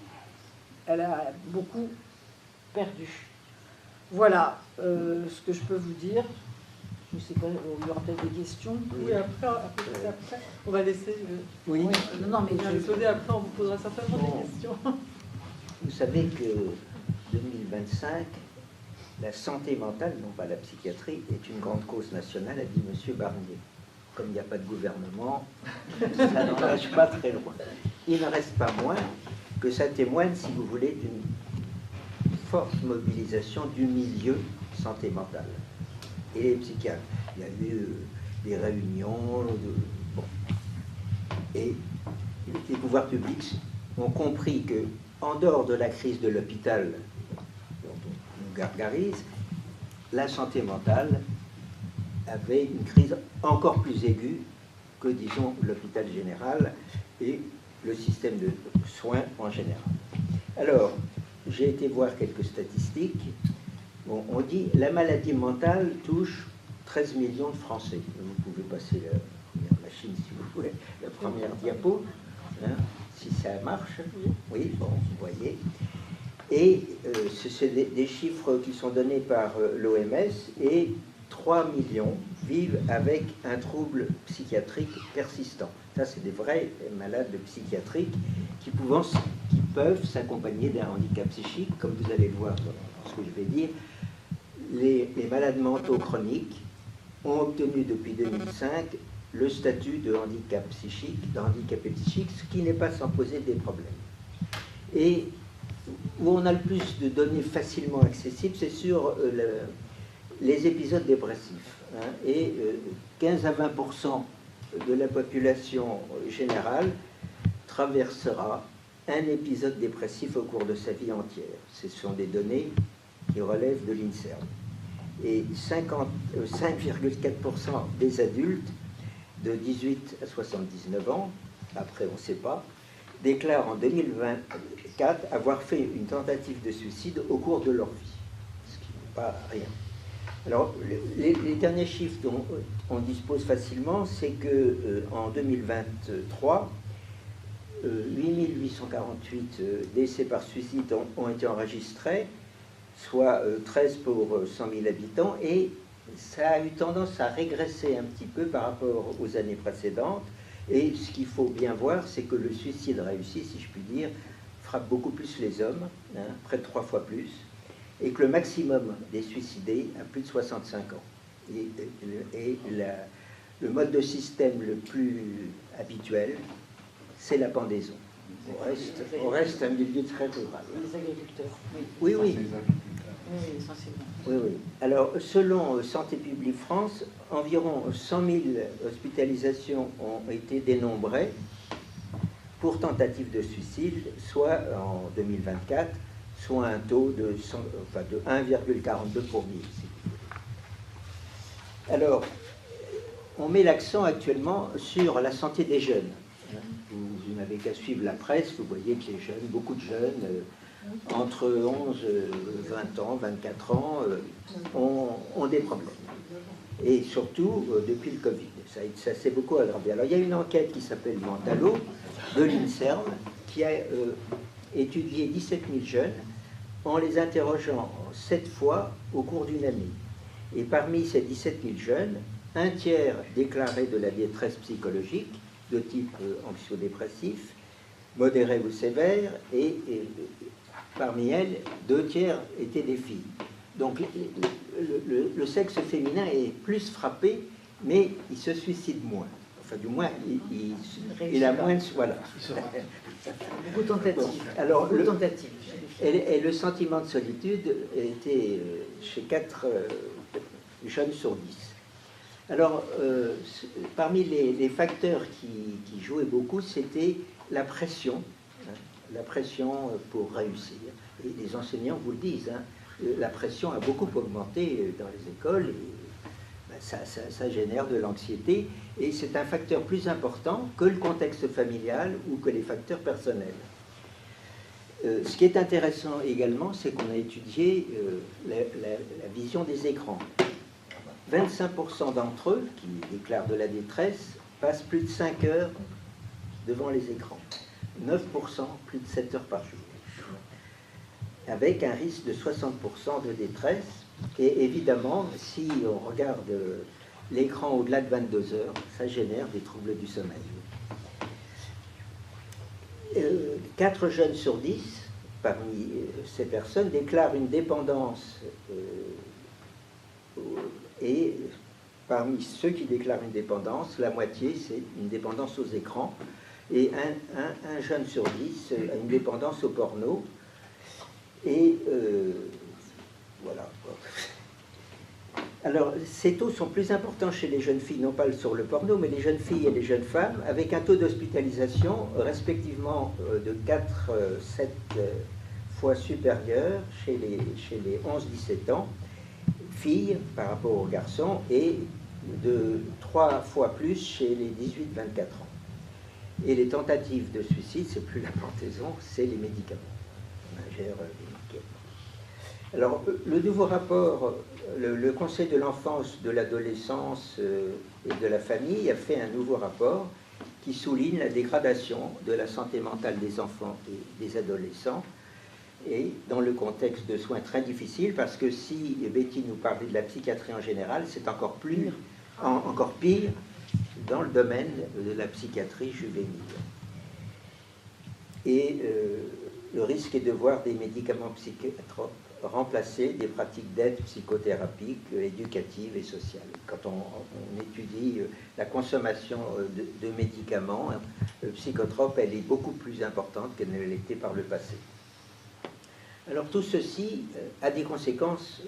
elle a beaucoup perdu. Voilà ce que je peux vous dire. Je ne sais pas, il y aura peut-être des questions. Oui, après on va laisser. Oui. Non, mais après, on vous posera certainement des questions. Vous savez que 2025, la santé mentale, non pas la psychiatrie, est une grande cause nationale, a dit M. Barnier. Comme il n'y a pas de gouvernement, ça n'engage pas très loin. Il ne reste pas moins que ça témoigne, si vous voulez, d'une forte mobilisation du milieu santé mentale. Et les psychiatres. Il y a eu des réunions, bon. Et les pouvoirs publics ont compris que, en dehors de la crise de l'hôpital dont on gargarise, la santé mentale avait une crise encore plus aiguë que, disons, l'hôpital général et le système de soins en général. Alors, j'ai été voir quelques statistiques. Bon, on dit que la maladie mentale touche 13 millions de Français. Vous pouvez passer la première machine, si vous voulez, la première diapo, hein, si ça marche. Oui, bon, vous voyez. Et c'est des chiffres qui sont donnés par l'OMS, et 3 millions vivent avec un trouble psychiatrique persistant. Ça, c'est des vrais malades psychiatriques qui peuvent s'accompagner d'un handicap psychique, comme vous allez le voir dans ce que je vais dire. Les malades mentaux chroniques ont obtenu depuis 2005 le statut de handicap psychique, de handicapé psychique, ce qui n'est pas sans poser des problèmes. Et où on a le plus de données facilement accessibles, c'est sur les épisodes dépressifs. Hein, et 15 à 20% de la population générale traversera un épisode dépressif au cours de sa vie entière. Ce sont des données qui relèvent de l'INSERM. Et 5,4% des adultes de 18 à 79 ans, après on ne sait pas, déclarent en 2024 avoir fait une tentative de suicide au cours de leur vie, ce qui n'est pas rien. Alors, les derniers chiffres dont on dispose facilement, c'est qu'en 2023, 8848 décès par suicide ont été enregistrés, soit 13 pour 100 000 habitants, et ça a eu tendance à régresser un petit peu par rapport aux années précédentes. Et ce qu'il faut bien voir, c'est que le suicide réussi, si je puis dire, frappe beaucoup plus les hommes, hein, près de 3 fois plus, et que le maximum des suicidés a plus de 65 ans. Le mode de système le plus habituel, c'est la pendaison. On reste un milieu très rural. Les agriculteurs. Oui, oui. Oui, essentiellement. Oui, oui. Alors, selon Santé publique France, environ 100 000 hospitalisations ont été dénombrées pour tentative de suicide, soit en 2024, soit un taux de 1,42 pour 1000. Alors, on met l'accent actuellement sur la santé des jeunes. Vous n'avez qu'à suivre la presse, vous voyez que les jeunes, beaucoup de jeunes, entre 11 20 ans, 24 ans, ont des problèmes. Et surtout, depuis le Covid, ça s'est beaucoup aggravé. Alors, il y a une enquête qui s'appelle Mentalo, de l'INSERM, qui a étudié 17 000 jeunes en les interrogeant 7 fois au cours d'une année. Et parmi ces 17 000 jeunes, un tiers déclarait de la détresse psychologique, de type anxio-dépressif, modéré ou sévère, et parmi elles, 2 tiers étaient des filles. Donc le sexe féminin est plus frappé, mais il se suicide moins. Enfin, du moins, il a moins de... Voilà. Beaucoup de tentatives. Bon, alors, beaucoup de tentatives. Et le sentiment de solitude était chez 4 jeunes sur 10. Alors, parmi les facteurs qui jouaient beaucoup, c'était la pression pour réussir. Et les enseignants vous le disent, hein, la pression a beaucoup augmenté dans les écoles, et ça génère de l'anxiété, et c'est un facteur plus important que le contexte familial ou que les facteurs personnels. Ce qui est intéressant également, c'est qu'on a étudié la vision des écrans. 25% d'entre eux, qui déclarent de la détresse, passent plus de 5 heures devant les écrans. 9% plus de 7 heures par jour. Avec un risque de 60% de détresse. Et évidemment, si on regarde l'écran au-delà de 22 heures, ça génère des troubles du sommeil. 4 jeunes sur 10, parmi ces personnes, déclarent une dépendance et parmi ceux qui déclarent une dépendance, la moitié, c'est une dépendance aux écrans, et un jeune sur 10 a une dépendance au porno, et voilà. Alors, ces taux sont plus importants chez les jeunes filles, non pas sur le porno, mais les jeunes filles et les jeunes femmes, avec un taux d'hospitalisation respectivement de 4-7 fois supérieur chez les 11-17 ans, filles par rapport aux garçons, et de 3 fois plus chez les 18-24 ans. Et les tentatives de suicide, c'est plus la pendaison, c'est les médicaments. On ingère les médicaments. Alors, le nouveau rapport, le Conseil de l'enfance, de l'adolescence et de la famille a fait un nouveau rapport qui souligne la dégradation de la santé mentale des enfants et des adolescents, et dans le contexte de soins très difficiles, parce que si Betty nous parlait de la psychiatrie en général, c'est encore pire dans le domaine de la psychiatrie juvénile. Et le risque est de voir des médicaments psychotropes remplacer des pratiques d'aide psychothérapique, éducative et sociale. Quand on étudie la consommation de médicaments psychotropes, elle est beaucoup plus importante qu'elle ne l'était par le passé. Alors tout ceci a des conséquences,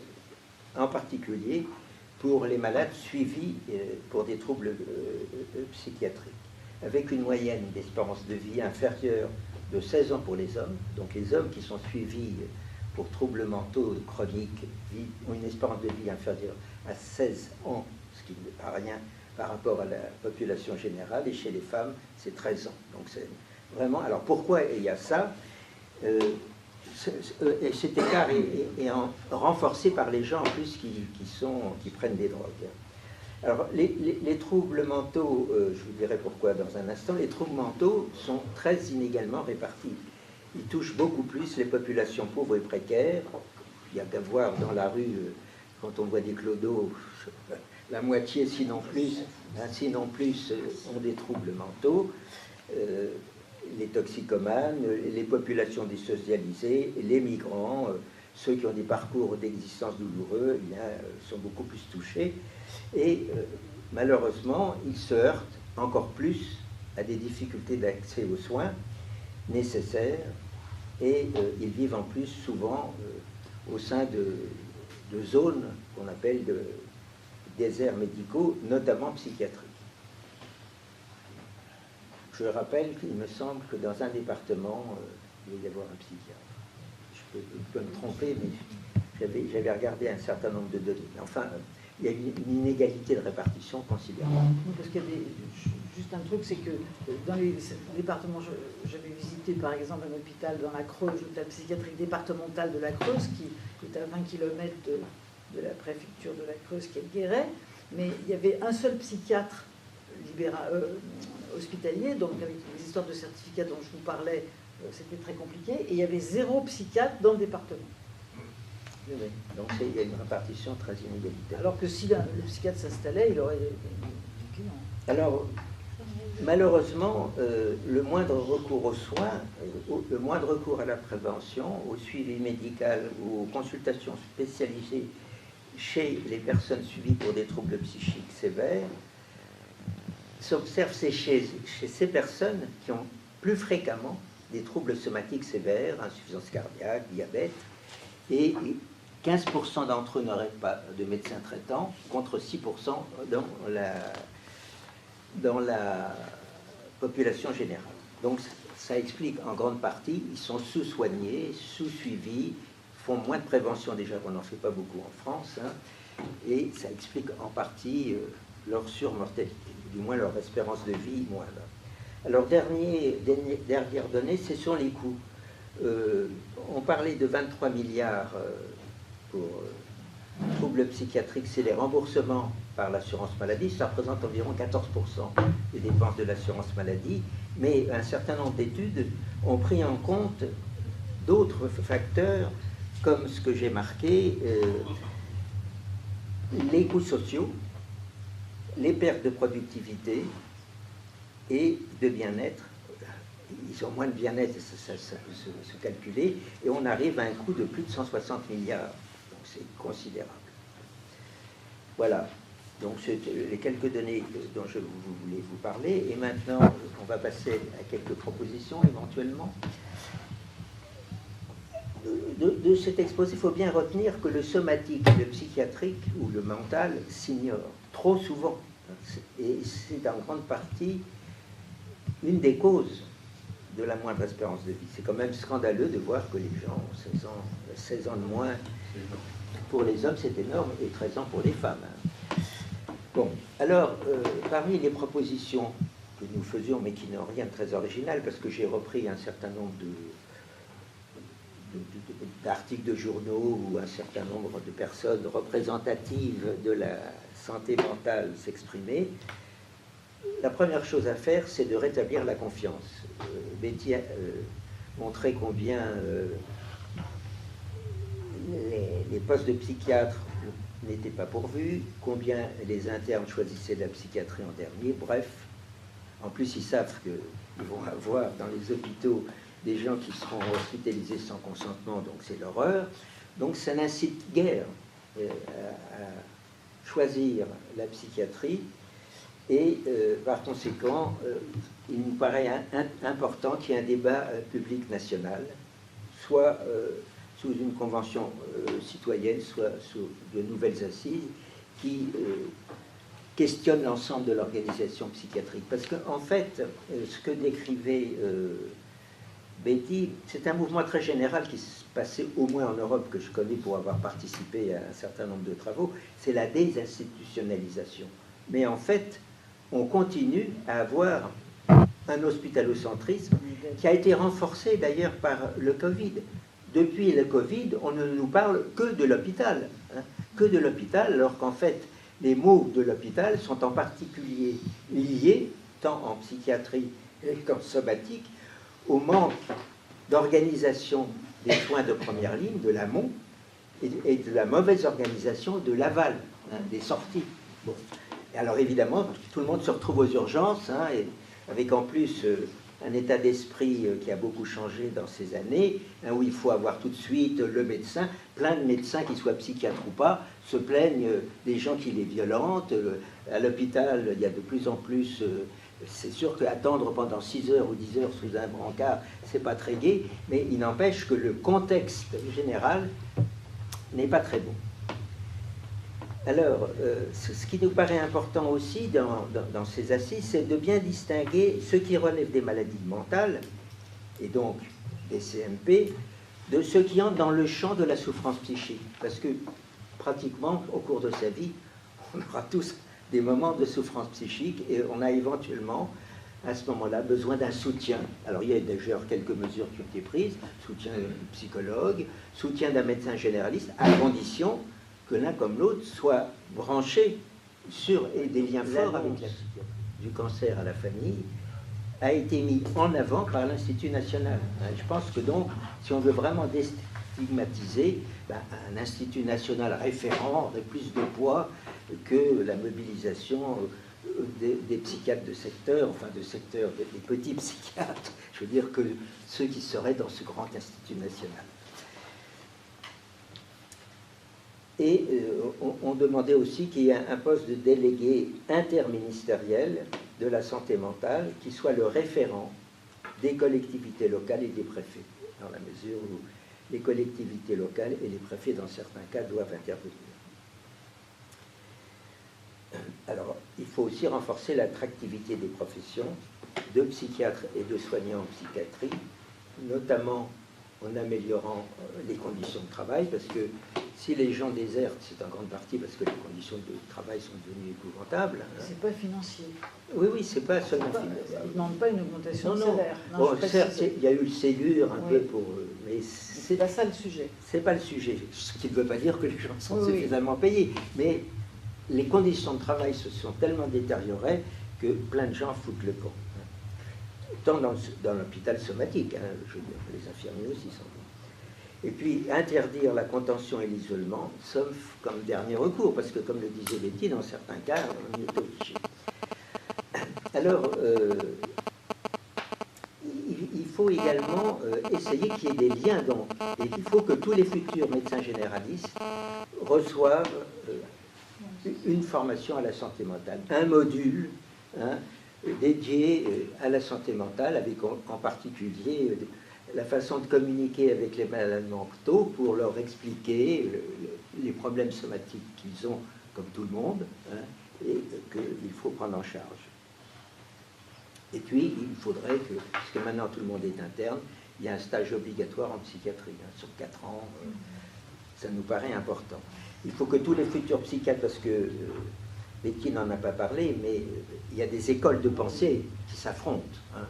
en particulier pour les malades suivis pour des troubles psychiatriques, avec une moyenne d'espérance de vie inférieure de 16 ans pour les hommes. Donc les hommes qui sont suivis pour troubles mentaux chroniques ont une espérance de vie inférieure à 16 ans, ce qui n'est pas rien par rapport à la population générale, et chez les femmes, c'est 13 ans. Donc c'est vraiment... Alors pourquoi il y a ça et cet écart est renforcé par les gens en plus qui prennent des drogues. Alors les troubles mentaux, je vous dirai pourquoi dans un instant, les troubles mentaux sont très inégalement répartis. Ils touchent beaucoup plus les populations pauvres et précaires. Il y a qu'à voir dans la rue, quand on voit des clodos, la moitié, sinon plus, ont des troubles mentaux. Les toxicomanes, les populations désocialisées, les migrants, ceux qui ont des parcours d'existence douloureux, eh bien, sont beaucoup plus touchés. Et malheureusement, ils se heurtent encore plus à des difficultés d'accès aux soins nécessaires, et ils vivent en plus souvent au sein de zones qu'on appelle de déserts médicaux, notamment psychiatriques. Je rappelle qu'il me semble que dans un département, il doit y avoir un psychiatre. Je peux me tromper, mais j'avais regardé un certain nombre de données. Enfin, il y a une inégalité de répartition considérable. Parce qu'il y a juste un truc, c'est que dans les départements, j'avais visité par exemple un hôpital dans la Creuse, l'hôpital psychiatrique départemental de la Creuse, qui est à 20 km de la préfecture de la Creuse, qui est de Guéret, mais il y avait un seul psychiatre hospitalier, donc avec les histoires de certificats dont je vous parlais, c'était très compliqué, et il y avait 0 psychiatre dans le département. Oui. Donc il y a une répartition très inégalitaire. Alors que si le psychiatre s'installait, il aurait... Alors, malheureusement, le moindre recours aux soins, le moindre recours à la prévention, au suivi médical ou aux consultations spécialisées chez les personnes suivies pour des troubles psychiques sévères, s'observe chez ces personnes qui ont plus fréquemment des troubles somatiques sévères, insuffisance cardiaque, diabète, et 15% d'entre eux n'auraient pas de médecin traitant, contre 6% dans la population générale. Donc ça explique en grande partie, ils sont sous-soignés, sous-suivis, font moins de prévention déjà qu'on n'en fait pas beaucoup en France, hein, et ça explique en partie leur surmortalité, du moins leur espérance de vie moindre. Alors dernière donnée, ce sont les coûts. On parlait de 23 milliards pour troubles psychiatriques, c'est les remboursements par l'assurance maladie, ça représente environ 14% des dépenses de l'assurance maladie, mais un certain nombre d'études ont pris en compte d'autres facteurs, comme ce que j'ai marqué, les coûts sociaux, les pertes de productivité et de bien-être. Ils ont moins de bien-être, ça peut se calculer, et on arrive à un coût de plus de 160 milliards. Donc c'est considérable. Voilà. Donc c'est les quelques données dont je voulais vous parler. Et maintenant, on va passer à quelques propositions éventuellement. De cet exposé, il faut bien retenir que le somatique, le psychiatrique ou le mental s'ignorent trop souvent. Et c'est en grande partie une des causes de la moindre espérance de vie. C'est quand même scandaleux de voir que les gens ont 16 ans de moins. Pour les hommes, c'est énorme, et 13 ans pour les femmes. Bon, alors, parmi les propositions que nous faisions, mais qui n'ont rien de très original, parce que j'ai repris un certain nombre d'articles de journaux où un certain nombre de personnes représentatives de la santé mentale s'exprimer, la première chose à faire, c'est de rétablir la confiance. Betty a montré combien les postes de psychiatres n'étaient pas pourvus, combien les internes choisissaient la psychiatrie en dernier, bref. En plus, ils savent qu'ils vont avoir dans les hôpitaux des gens qui seront hospitalisés sans consentement, donc c'est l'horreur. Donc ça n'incite guère à choisir la psychiatrie, et par conséquent, il nous paraît important qu'il y ait un débat public national, soit sous une convention citoyenne, soit sous de nouvelles assises, qui questionnent l'ensemble de l'organisation psychiatrique. Parce qu'en fait, ce que décrivait Betty, c'est un mouvement très général qui se passait au moins en Europe, que je connais pour avoir participé à un certain nombre de travaux, c'est la désinstitutionnalisation. Mais en fait, on continue à avoir un hospitalocentrisme qui a été renforcé d'ailleurs par le Covid. Depuis le Covid, on ne nous parle que de l'hôpital, hein, que de l'hôpital, alors qu'en fait, les maux de l'hôpital sont en particulier liés, tant en psychiatrie qu'en somatique, au manque d'organisation des soins de première ligne, de l'amont, et de la mauvaise organisation de l'aval, hein, des sorties. Bon. Et alors évidemment, tout le monde se retrouve aux urgences, hein, et avec en plus un état d'esprit qui a beaucoup changé dans ces années, hein, où il faut avoir tout de suite le médecin. Plein de médecins, qu'ils soient psychiatres ou pas, se plaignent des gens qui les violentent. À l'hôpital, il y a de plus en plus... c'est sûr qu'attendre pendant 6 heures ou 10 heures sous un brancard, c'est pas très gai, mais il n'empêche que le contexte général n'est pas très bon. Alors, ce qui nous paraît important aussi dans ces assises, c'est de bien distinguer ce qui relève des maladies mentales, et donc des CMP, de ce qui entre dans le champ de la souffrance psychique. Parce que, pratiquement, au cours de sa vie, on aura tous des moments de souffrance psychique, et on a éventuellement, à ce moment-là, besoin d'un soutien. Alors, il y a déjà quelques mesures qui ont été prises, soutien d'un psychologue, soutien d'un médecin généraliste, à condition que l'un comme l'autre soit branché sur et des liens forts avec la psychiatrie. Du cancer à la famille a été mis en avant par l'Institut national. Je pense que donc, si on veut vraiment déstigmatiser, un Institut national référent aurait plus de poids que la mobilisation des psychiatres de secteur, enfin de secteur des petits psychiatres, je veux dire que ceux qui seraient dans ce grand Institut national. Et on demandait aussi qu'il y ait un poste de délégué interministériel de la santé mentale qui soit le référent des collectivités locales et des préfets, dans la mesure où les collectivités locales et les préfets, dans certains cas, doivent intervenir. Alors, il faut aussi renforcer l'attractivité des professions de psychiatres et de soignants en psychiatrie, notamment en améliorant les conditions de travail, parce que si les gens désertent, c'est en grande partie parce que les conditions de travail sont devenues épouvantables. C'est pas financier. Oui, oui, c'est pas seulement financier. Ils ne demandent pas une augmentation de salaire. Non, bon, certes, il y a eu le Ségur un peu pour... mais c'est pas ça le sujet. C'est pas le sujet. Ce qui ne veut pas dire que les gens sont suffisamment payés. Mais les conditions de travail se sont tellement détériorées que plein de gens foutent le camp. Tant dans l'hôpital somatique, hein, je veux dire, les infirmiers aussi sont bons. Et puis interdire la contention et l'isolement, sauf comme dernier recours, parce que comme le disait Betty, dans certains cas, on y est obligé. Alors, il faut également essayer qu'il y ait des liens, donc, et il faut que tous les futurs médecins généralistes reçoivent une formation à la santé mentale, un module, hein, dédié à la santé mentale, avec en particulier la façon de communiquer avec les malades mentaux pour leur expliquer les problèmes somatiques qu'ils ont, comme tout le monde, hein, et qu'il faut prendre en charge. Et puis, il faudrait que, puisque maintenant tout le monde est interne, il y a un stage obligatoire en psychiatrie, hein, sur 4 ans, ça nous paraît important. Il faut que tous les futurs psychiatres, parce que Betty n'en a pas parlé, mais il y a des écoles de pensée qui s'affrontent, hein,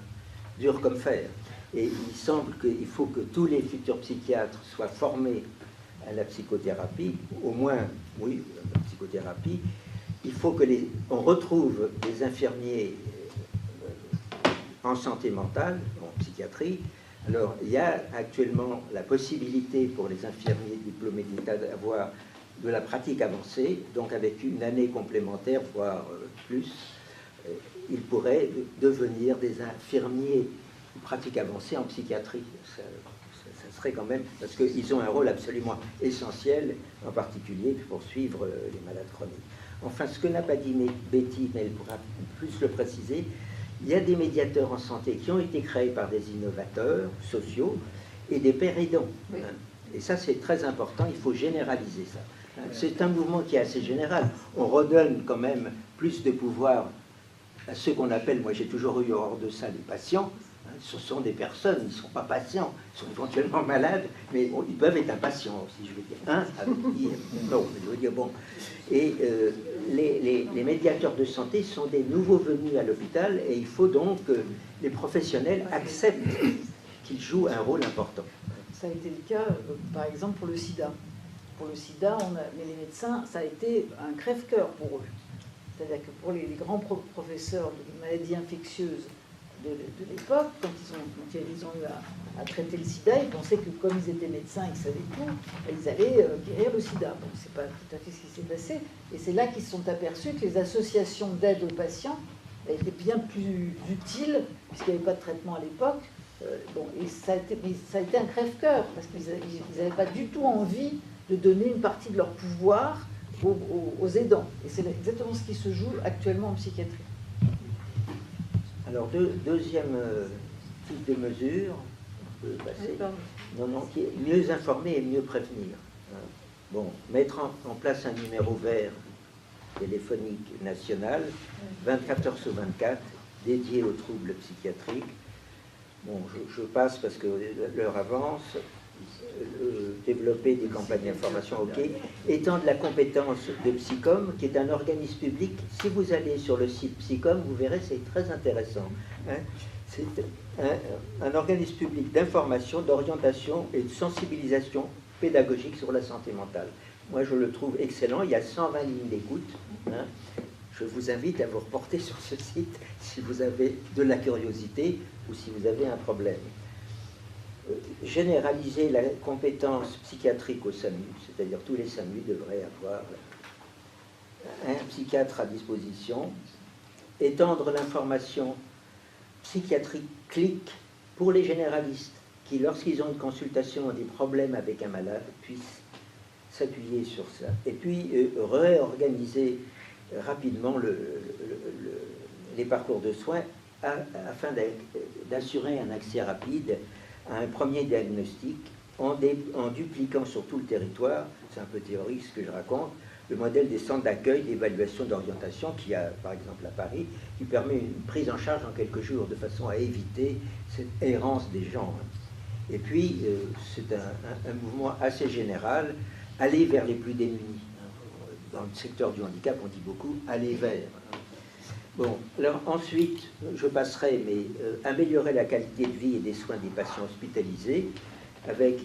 dur comme fer. Et il semble qu'il faut que tous les futurs psychiatres soient formés à la psychothérapie, au moins, oui, la psychothérapie. Il faut que on retrouve des infirmiers en santé mentale, en psychiatrie. Alors, il y a actuellement la possibilité pour les infirmiers diplômés d'État d'avoir de la pratique avancée, donc avec une année complémentaire, voire plus, ils pourraient devenir des infirmiers de pratique avancée en psychiatrie. Ça serait quand même, parce qu'ils ont un rôle absolument essentiel, en particulier pour suivre les malades chroniques. Enfin, ce que n'a pas dit Betty, mais elle pourra plus le préciser, il y a des médiateurs en santé qui ont été créés par des innovateurs sociaux et des pères aidants. Oui. Et ça, c'est très important, il faut généraliser ça. C'est un mouvement qui est assez général. On redonne quand même plus de pouvoir à ceux qu'on appelle, moi j'ai toujours eu hors de ça, les patients, hein, ce sont des personnes, ils ne sont pas patients, ils sont éventuellement malades, mais bon, ils peuvent être impatients aussi, je veux dire. Hein, ça veut dire non, je veux dire bon. Et les médiateurs de santé sont des nouveaux venus à l'hôpital, et il faut donc que les professionnels acceptent qu'ils jouent un rôle important. Ça a été le cas, par exemple, pour le sida. Pour le sida, mais les médecins, ça a été un crève-cœur pour eux. C'est-à-dire que pour les grands professeurs de maladies infectieuses de l'époque, quand ils ont eu à traiter le sida, ils pensaient que comme ils étaient médecins, ils savaient tout, ils allaient guérir le sida. Bon, c'est pas tout à fait ce qui s'est passé. Et c'est là qu'ils se sont aperçus que les associations d'aide aux patients étaient bien plus utiles, puisqu'il n'y avait pas de traitement à l'époque. Et ça a été un crève-cœur, parce qu'ils n'avaient pas du tout envie de donner une partie de leur pouvoir aux aidants. Et c'est exactement ce qui se joue actuellement en psychiatrie. Alors, deuxième type de mesure, on peut passer, qui est mieux informer et mieux prévenir. Bon, mettre en place un numéro vert téléphonique national, 24 heures sur 24, dédié aux troubles psychiatriques. Bon, je passe parce que l'heure avance. Développer des campagnes d'information, ok. Étendre la compétence de Psycom, qui est un organisme public. Si vous allez sur le site Psycom, vous verrez, c'est très intéressant. Hein. C'est un organisme public d'information, d'orientation et de sensibilisation pédagogique sur la santé mentale. Moi, je le trouve excellent. Il y a 120 lignes d'écoute. Hein. Je vous invite à vous reporter sur ce site si vous avez de la curiosité ou si vous avez un problème. Généraliser la compétence psychiatrique au SAMU, c'est-à-dire tous les SAMU devraient avoir un psychiatre à disposition, étendre l'information psychiatrique clique pour les généralistes qui, lorsqu'ils ont une consultation, ont des problèmes avec un malade, puissent s'appuyer sur ça. Et puis, réorganiser rapidement les parcours de soins afin d'assurer un accès rapide à un premier diagnostic en dupliquant sur tout le territoire, c'est un peu théorique ce que je raconte, le modèle des centres d'accueil, d'évaluation, d'orientation qui a par exemple à Paris, qui permet une prise en charge en quelques jours de façon à éviter cette errance des gens. Et puis, c'est un mouvement assez général, aller vers les plus démunis. Dans le secteur du handicap, on dit beaucoup aller vers. Bon, alors ensuite, je passerai, mais améliorer la qualité de vie et des soins des patients hospitalisés, avec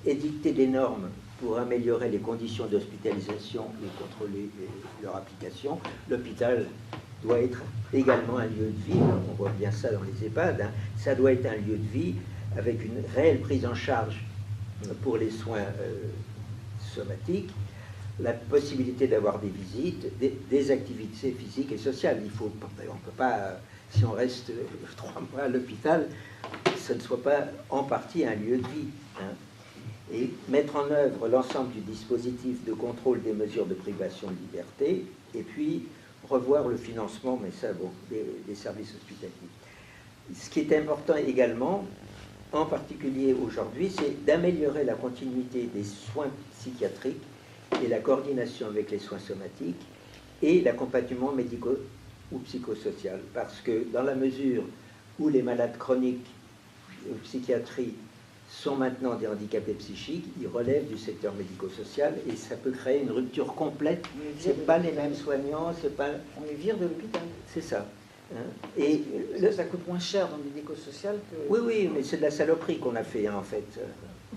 édicter des normes pour améliorer les conditions d'hospitalisation et contrôler leur application. L'hôpital doit être également un lieu de vie, on voit bien ça dans les EHPAD, hein. Ça doit être un lieu de vie avec une réelle prise en charge pour les soins somatiques, la possibilité d'avoir des visites, des activités physiques et sociales. On ne peut pas, si on reste 3 mois à l'hôpital, ça ne soit pas en partie un lieu de vie. Hein. Et mettre en œuvre l'ensemble du dispositif de contrôle des mesures de privation de liberté, et puis revoir le financement, mais ça, bon, des services hospitaliers. Ce qui est important également, en particulier aujourd'hui, c'est d'améliorer la continuité des soins psychiatriques et la coordination avec les soins somatiques et l'accompagnement médico ou psychosocial. Parce que dans la mesure où les malades chroniques en psychiatrie sont maintenant des handicapés psychiques, ils relèvent du secteur médico-social et ça peut créer une rupture complète. C'est pas les mêmes soignants, c'est pas... On les vire de l'hôpital. C'est ça. Hein. Et ça coûte moins cher dans le médico-social que... Oui, mais c'est de la saloperie qu'on a fait, hein, en fait.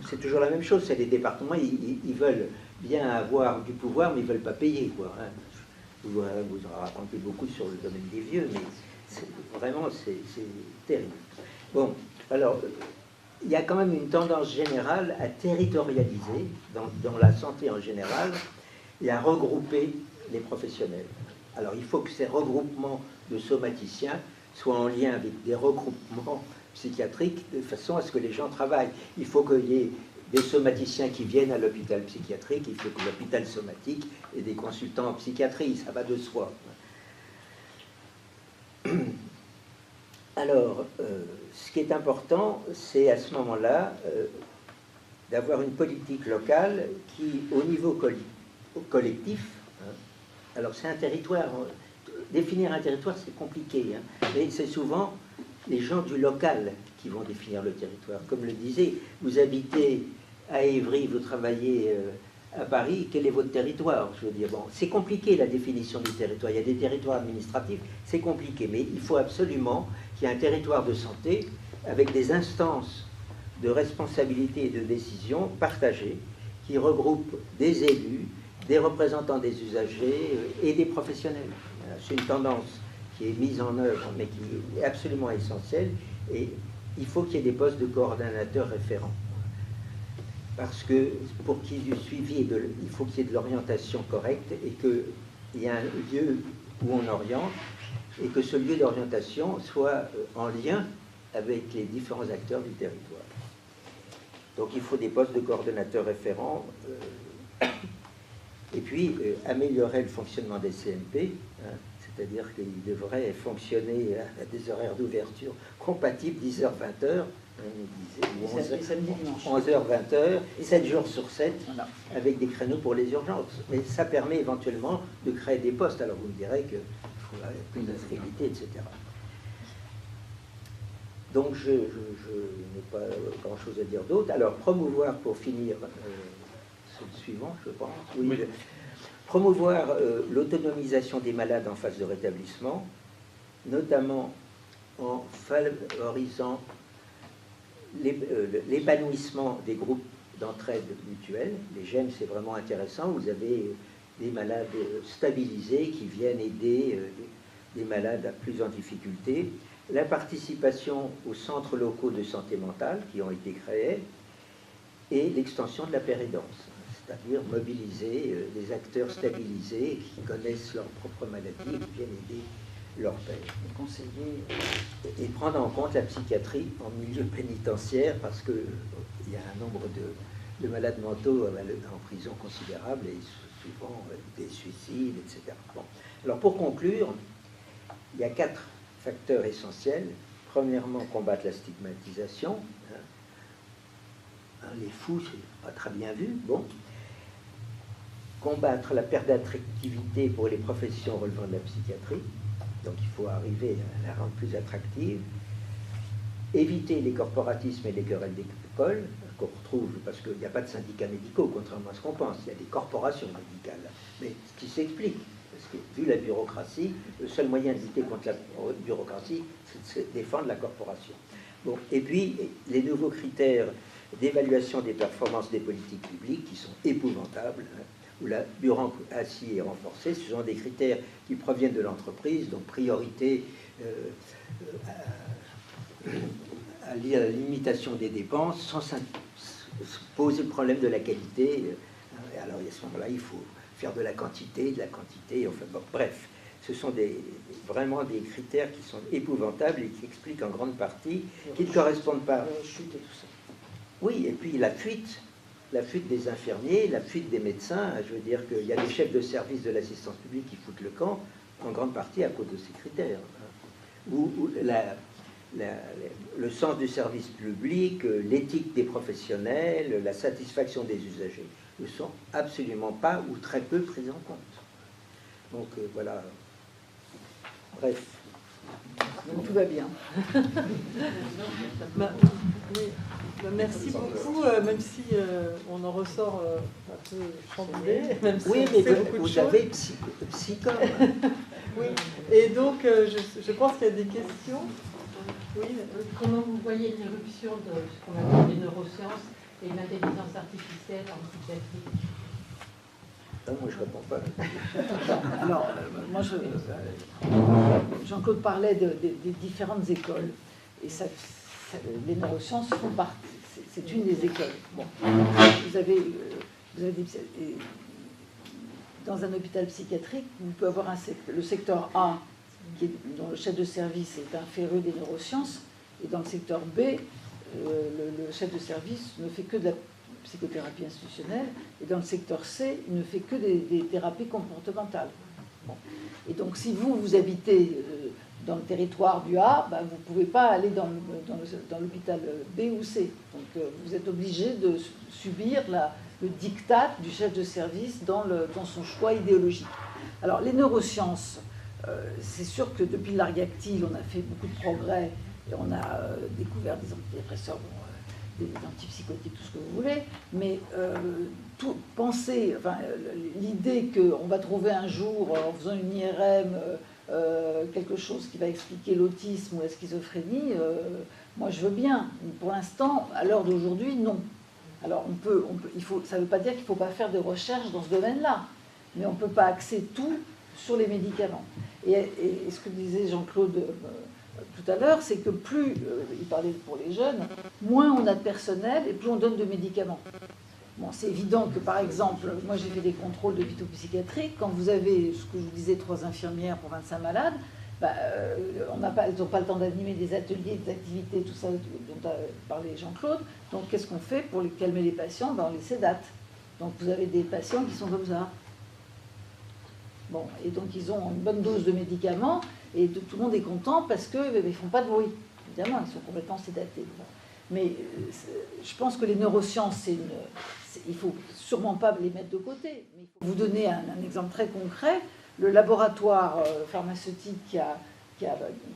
C'est toujours la même chose, c'est les départements, ils veulent bien avoir du pouvoir, mais ils ne veulent pas payer, quoi. Hein. Je vous en raconté beaucoup sur le domaine des vieux, mais vraiment, c'est terrible. Bon, alors, il y a quand même une tendance générale à territorialiser, dans la santé en général, et à regrouper les professionnels. Alors, il faut que ces regroupements de somaticiens soient en lien avec des regroupements psychiatriques, de façon à ce que les gens travaillent. Il faut qu'il y ait des somaticiens qui viennent à l'hôpital psychiatrique, il faut que l'hôpital somatique ait des consultants en psychiatrie, ça va de soi. Alors, ce qui est important, c'est à ce moment-là d'avoir une politique locale qui, au niveau collectif, hein, alors c'est un territoire, définir un territoire c'est compliqué, hein, mais c'est souvent les gens du local qui vont définir le territoire. Comme le disait, vous habitez à Évry, vous travaillez à Paris, quel est votre territoire? Je veux dire, bon, c'est compliqué la définition du territoire. Il y a des territoires administratifs, c'est compliqué, mais il faut absolument qu'il y ait un territoire de santé avec des instances de responsabilité et de décision partagées qui regroupent des élus, des représentants des usagers et des professionnels. C'est une tendance qui est mise en œuvre, mais qui est absolument essentielle, et il faut qu'il y ait des postes de coordonnateurs référents. Parce que pour qu'il y ait du suivi, il faut qu'il y ait de l'orientation correcte, et qu'il y ait un lieu où on oriente, et que ce lieu d'orientation soit en lien avec les différents acteurs du territoire. Donc il faut des postes de coordonnateurs référents, et puis améliorer le fonctionnement des CMP, hein, c'est-à-dire qu'ils devraient fonctionner à des horaires d'ouverture compatibles 10h-20h, ou 11h-20h, 7 jours sur 7, voilà, avec des créneaux pour les urgences. Mais ça permet éventuellement de créer des postes. Alors vous me direz qu'il faut plus d'instabilité, etc. Donc je n'ai pas grand-chose à dire d'autre. Alors promouvoir, pour finir, c'est le suivant, je pense. Oui, oui. Promouvoir l'autonomisation des malades en phase de rétablissement, notamment en favorisant l'épanouissement des groupes d'entraide mutuelle. Les GEM, c'est vraiment intéressant. Vous avez des malades stabilisés qui viennent aider des malades plus en difficulté. La participation aux centres locaux de santé mentale qui ont été créés et l'extension de la pérédance, c'est-à-dire mobiliser des acteurs stabilisés qui connaissent leur propre maladie et qui viennent aider leur père. Et prendre en compte la psychiatrie en milieu pénitentiaire, parce qu'il y a un nombre de malades mentaux en prison considérable et souvent des suicides, etc. Bon. Alors pour conclure, il y a 4 facteurs essentiels. Premièrement, combattre la stigmatisation. Les fous, c'est pas très bien vu. Bon. Combattre la perte d'attractivité pour les professions relevant de la psychiatrie. Donc il faut arriver à la rendre plus attractive. Éviter les corporatismes et les querelles d'école, qu'on retrouve, parce qu'il n'y a pas de syndicats médicaux, contrairement à ce qu'on pense. Il y a des corporations médicales. Mais ce qui s'explique, parce que vu la bureaucratie, le seul moyen de lutter contre la bureaucratie, c'est de défendre la corporation. Bon. Et puis, les nouveaux critères d'évaluation des performances des politiques publiques qui sont épouvantables, hein, où la bureaucratie est renforcée. Ce sont des critères qui proviennent de l'entreprise, donc priorité à la limitation des dépenses, sans poser le problème de la qualité. Alors à ce moment-là, il faut faire de la quantité, enfin bon, bref. Ce sont vraiment des critères qui sont épouvantables et qui expliquent en grande partie, qui ne correspondent pas. Oui, et puis la fuite des infirmiers, la fuite des médecins. Je veux dire qu'il y a des chefs de service de l'assistance publique qui foutent le camp, en grande partie à cause de ces critères. Où le sens du service public, l'éthique des professionnels, la satisfaction des usagers ne sont absolument pas ou très peu pris en compte. Donc voilà. Bref. Donc tout va bien. Oui. Merci beaucoup, même si on en ressort un peu chamboulé, même si oui, mais vous avez psychome. Oui, et donc je pense qu'il y a des questions. Oui. Comment vous voyez l'irruption de ce qu'on appelle les neurosciences et l'intelligence artificielle en psychiatrie? Moi, je ne réponds pas. Alors, moi, Jean-Claude parlait des différentes écoles. Et les neurosciences font partie. C'est une des écoles. Bon. Vous avez dans un hôpital psychiatrique, vous pouvez avoir le secteur A, dont le chef de service est un féru des neurosciences, et dans le secteur B, le chef de service ne fait que de la psychothérapie institutionnelle, et dans le secteur C, il ne fait que des thérapies comportementales. Bon. Et donc, si vous habitez dans le territoire du A, ben, vous ne pouvez pas aller dans l'hôpital B ou C. Donc, vous êtes obligé de subir le diktat du chef de service dans son choix idéologique. Alors, les neurosciences, c'est sûr que depuis l'Ariactile, on a fait beaucoup de progrès Et on a découvert des antidépresseurs, des antipsychotiques, tout ce que vous voulez, mais l'idée qu'on va trouver un jour, en faisant une IRM, quelque chose qui va expliquer l'autisme ou la schizophrénie, moi je veux bien. Pour l'instant, à l'heure d'aujourd'hui, non. Alors ça ne veut pas dire qu'il ne faut pas faire de recherche dans ce domaine-là, mais on ne peut pas axer tout sur les médicaments. Et ce que disait Jean-Claude tout à l'heure, c'est que plus, il parlait pour les jeunes, moins on a de personnel et plus on donne de médicaments. Bon, c'est évident que, par exemple, moi j'ai fait des contrôles de vitopsychiatrie, quand vous avez, ce que je vous disais, 3 infirmières pour 25 malades, elles n'ont pas le temps d'animer des ateliers, des activités, tout ça dont a parlé Jean-Claude. Donc qu'est-ce qu'on fait pour calmer les patients? On les sédate. Donc vous avez des patients qui sont comme ça. Bon, et donc ils ont une bonne dose de médicaments, et tout le monde est content parce qu'ils ne font pas de bruit. Évidemment, ils sont complètement sédatés. Mais je pense que les neurosciences, il ne faut sûrement pas les mettre de côté. Mais il faut vous donner un exemple très concret. Le laboratoire pharmaceutique qui a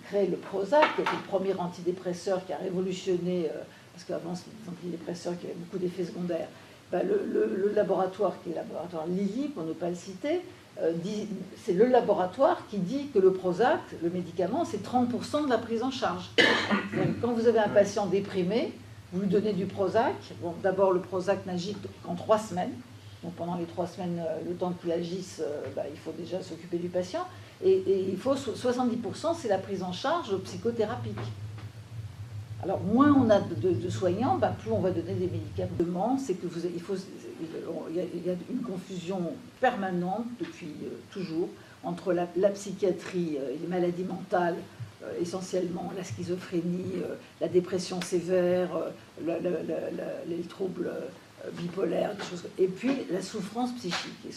créé le Prozac, qui était le premier antidépresseur qui a révolutionné, parce qu'avant c'était des antidépresseurs qui avaient beaucoup d'effets secondaires, le laboratoire qui est le laboratoire Lilly, pour ne pas le citer, c'est le laboratoire qui dit que le Prozac, le médicament, c'est 30% de la prise en charge. Donc, quand vous avez un patient déprimé, vous lui donnez du Prozac. Bon, d'abord, le Prozac n'agit qu'en 3 semaines. Donc pendant les 3 semaines, le temps qu'il agisse, il faut déjà s'occuper du patient. Et il faut 70%, c'est la prise en charge psychothérapique. Alors moins on a de soignants, plus on va donner des médicaments. C'est que il y a une confusion permanente depuis toujours entre la psychiatrie et les maladies mentales, essentiellement la schizophrénie, la dépression sévère, les troubles bipolaires, des choses, et puis la souffrance psychique.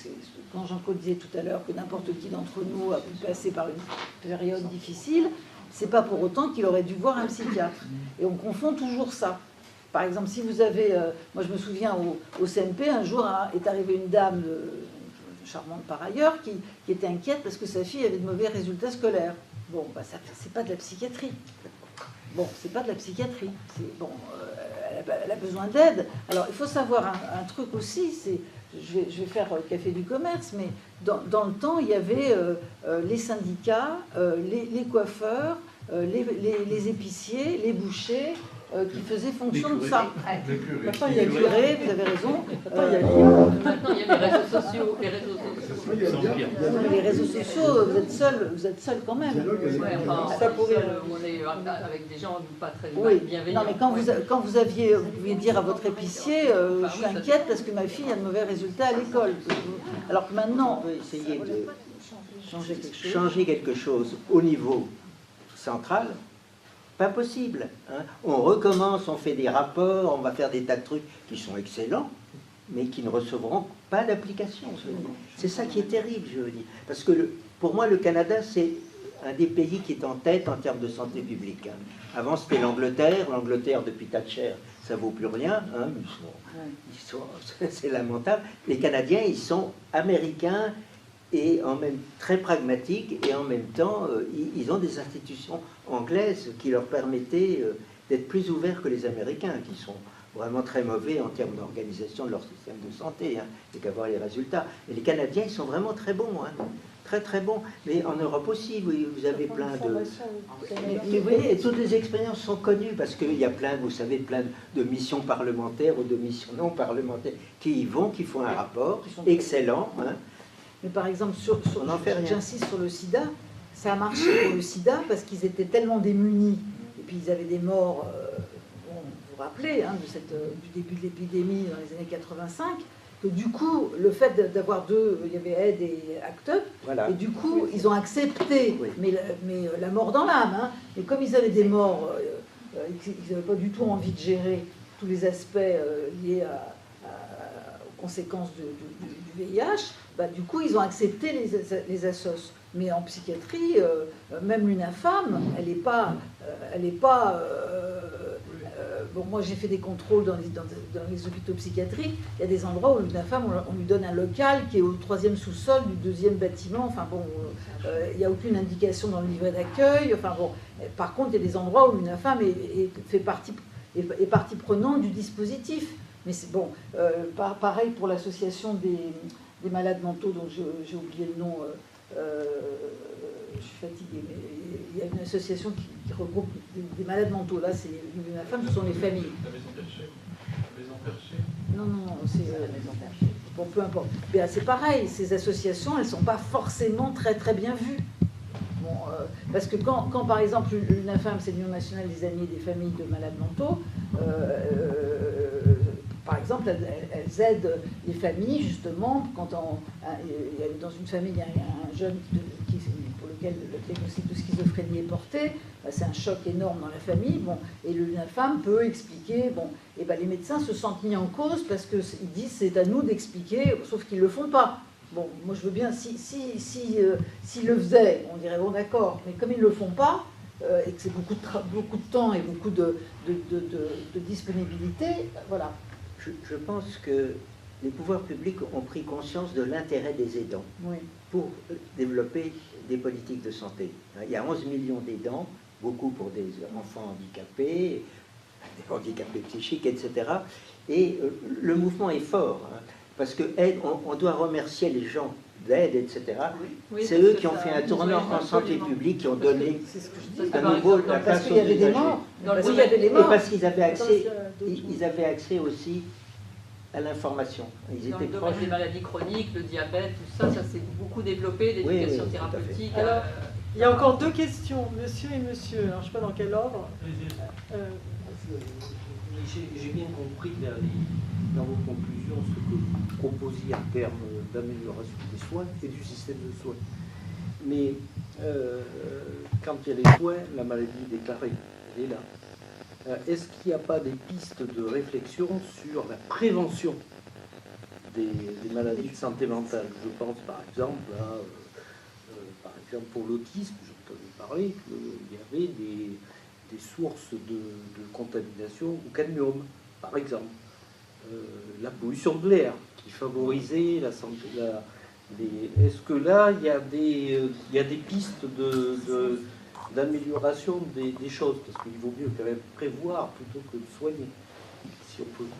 Quand Jean-Claude disait tout à l'heure que n'importe qui d'entre nous a pu passer par une période difficile, c'est pas pour autant qu'il aurait dû voir un psychiatre. Et on confond toujours ça. Par exemple, si vous avez... moi, je me souviens, au CNP, un jour, est arrivée une dame charmante par ailleurs, qui était inquiète parce que sa fille avait de mauvais résultats scolaires. Bon, c'est pas de la psychiatrie. Bon, c'est pas de la psychiatrie. Elle a besoin d'aide. Alors, il faut savoir un truc aussi, je vais faire café du commerce, mais dans le temps, il y avait les syndicats, les coiffeurs, les épiciers, les bouchers, qui faisaient fonction de ça. Maintenant, il y a le curé, vous avez raison. Maintenant, il y a les réseaux sociaux. Les réseaux sociaux, vous êtes seul quand même. Ça pourrait, on est avec des gens pas très bienveillants. Non, mais quand vous pouviez dire à votre épicier, je suis inquiète parce que ma fille a de mauvais résultats à l'école. Alors que maintenant, on peut essayer de changer quelque chose au niveau central. Pas possible. Hein. On recommence, on fait des rapports, on va faire des tas de trucs qui sont excellents, mais qui ne recevront pas d'application. C'est ça qui est terrible, je veux dire. Parce que pour moi, le Canada, c'est un des pays qui est en tête en termes de santé publique. Hein. Avant, c'était l'Angleterre. L'Angleterre, depuis Thatcher, ça ne vaut plus rien. Hein. C'est lamentable. Les Canadiens, ils sont américains et en même très pragmatiques, et en même temps, ils ont des institutions anglaises qui leur permettaient d'être plus ouverts que les Américains, qui sont vraiment très mauvais en termes d'organisation de leur système de santé, hein, et qu'à voir les résultats. Et les Canadiens, ils sont vraiment très bons, hein, très très bons. Mais en Europe aussi, vous avez plein de... Mais vous voyez, toutes les expériences sont connues, parce qu'il y a plein, vous savez, plein de missions parlementaires ou de missions non parlementaires qui y vont, qui font un rapport excellent, hein. Mais par exemple, j'insiste sur le sida, ça a marché pour le sida parce qu'ils étaient tellement démunis, et puis ils avaient des morts, vous vous rappelez, hein, du début de l'épidémie dans les années 85, que du coup, le fait d'avoir il y avait Aide et Act Up, voilà. Et du coup, ils ont accepté, oui. mais la mort dans l'âme, hein, et comme ils avaient des morts, ils n'avaient pas du tout envie de gérer tous les aspects liés aux conséquences du VIH, du coup, ils ont accepté les assos. Mais en psychiatrie, même l'UNAFAM, elle n'est pas bon, moi j'ai fait des contrôles dans les hôpitaux psychiatriques, il y a des endroits où une femme, on lui donne un local qui est au 3e sous-sol du 2e bâtiment, enfin bon, il n'y a aucune indication dans le livret d'accueil, enfin bon, par contre il y a des endroits où une femme est partie prenante du dispositif. Mais c'est bon, pareil pour l'association des malades mentaux, dont j'ai oublié le nom, je suis fatiguée, mais il y a une association qui regroupe des malades mentaux. Là, c'est une femme, ce sont les familles. La maison Perchet. La maison Perchet. Non, c'est la maison Perchet. Bon, peu importe. Mais c'est pareil, ces associations, elles ne sont pas forcément très très bien vues. Bon, parce que quand par exemple, l'UNAFAM, c'est l'Union nationale des amis et des familles de malades mentaux, par exemple, elles aident les familles, justement, quand dans une famille, il y a un jeune pour lequel le diagnostic de schizophrénie est porté, c'est un choc énorme dans la famille, bon, et l'UNAFAM peut expliquer, bon, et ben les médecins se sentent mis en cause parce qu'ils disent c'est à nous d'expliquer, sauf qu'ils ne le font pas. Bon, moi je veux bien, s'ils le faisaient, on dirait bon d'accord, mais comme ils ne le font pas, et que c'est beaucoup de temps et beaucoup de disponibilité, voilà. Je pense que les pouvoirs publics ont pris conscience de l'intérêt des aidants pour développer des politiques de santé. Il y a 11 millions d'aidants, beaucoup pour des enfants handicapés, des handicapés psychiques, etc. Et le mouvement est fort, hein, parce qu'on doit remercier les gens d'aide, etc. C'est eux qui ont fait un tournant en santé publique, qui ont donné à nouveau la place parce qu'il y avait des morts. Et parce qu'ils avaient accès aussi à l'information. Dans le domaine des maladies chroniques, le diabète, tout ça s'est beaucoup développé, l'éducation thérapeutique. Alors, il y a encore 2 questions, monsieur et monsieur. Alors, je ne sais pas dans quel ordre. J'ai bien compris dans vos conclusions ce que vous proposiez en termes d'amélioration des soins et du système de soins. Mais quand il y a les soins, la maladie est déclarée, elle est là. Est-ce qu'il n'y a pas des pistes de réflexion sur la prévention des maladies de santé mentale? Je pense par exemple pour l'autisme, j'entendais parler qu'il y avait des sources de contamination au cadmium, par exemple. La pollution de l'air qui favorisait la santé. Est-ce que là, il y a des pistes d'amélioration des choses, parce qu'il vaut mieux quand même prévoir plutôt que de soigner, si on peut.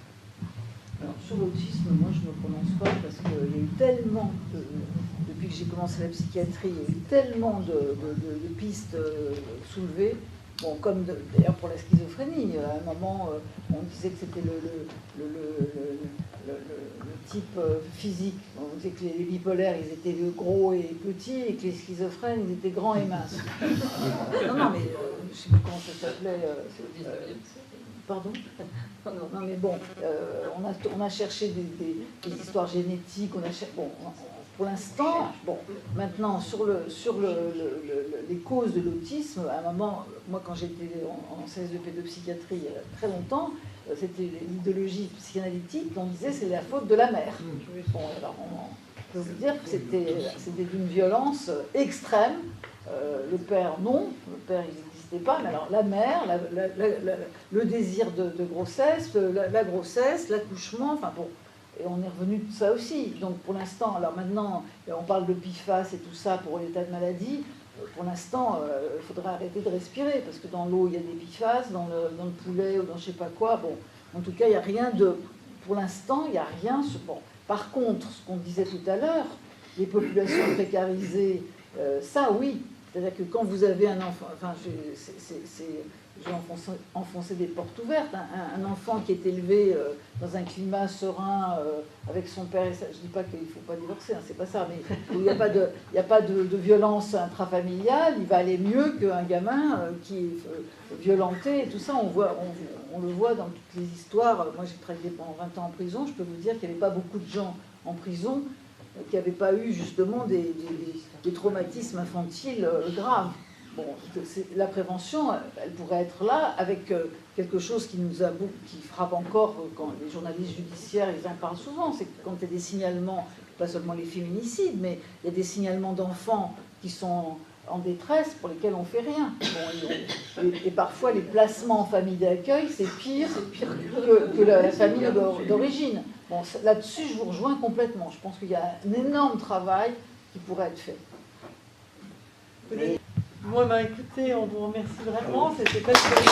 Alors, sur l'autisme, moi je ne me prononce pas parce qu'il y a eu tellement, depuis que j'ai commencé la psychiatrie, il y a eu tellement de pistes soulevées. Bon, comme d'ailleurs pour la schizophrénie, à un moment on disait que c'était le type physique. On disait que les bipolaires ils étaient gros et petits et que les schizophrènes ils étaient grands et minces. Non, mais je ne sais plus comment ça s'appelait. Pardon? Non, mais bon, on a cherché des histoires génétiques, pour l'instant, bon, maintenant, sur les causes de l'autisme, à un moment, moi quand j'étais en CSE de pédopsychiatrie il y a très longtemps, c'était l'idéologie psychanalytique, on disait c'est la faute de la mère. Bon, alors on peut vous dire que c'était d'une violence extrême. Le père, non, le père il n'existait pas, mais alors la mère, le désir de grossesse, la grossesse, l'accouchement, enfin bon. Et on est revenu de ça aussi. Donc pour l'instant, alors maintenant, on parle de PFAS et tout ça pour l'état de maladie. Pour l'instant, il faudrait arrêter de respirer, parce que dans l'eau, il y a des PFAS, dans le poulet ou dans je sais pas quoi. Bon, en tout cas, il n'y a rien de... Pour l'instant, il n'y a rien... Bon. Par contre, ce qu'on disait tout à l'heure, les populations précarisées, ça oui. C'est-à-dire que quand vous avez un enfant... Enfin, j'ai enfoncé des portes ouvertes. Un enfant qui est élevé dans un climat serein avec son père et ça, je ne dis pas qu'il ne faut pas divorcer, hein, c'est pas ça, mais il n'y a pas de violence intrafamiliale, il va aller mieux qu'un gamin qui est violenté et tout ça. On le voit dans toutes les histoires. Moi j'ai travaillé pendant 20 ans en prison, je peux vous dire qu'il n'y avait pas beaucoup de gens en prison qui n'avaient pas eu justement des traumatismes infantiles graves. Bon, la prévention, elle pourrait être là avec quelque chose qui frappe encore quand les journalistes judiciaires, ils en parlent souvent, c'est que quand il y a des signalements, pas seulement les féminicides, mais il y a des signalements d'enfants qui sont en détresse pour lesquels on ne fait rien. Bon, et parfois, les placements en famille d'accueil, c'est pire que la famille d'origine. Bon, là-dessus, je vous rejoins complètement. Je pense qu'il y a un énorme travail qui pourrait être fait. Bon, ben, écoutez, on vous remercie vraiment. C'était passionnant.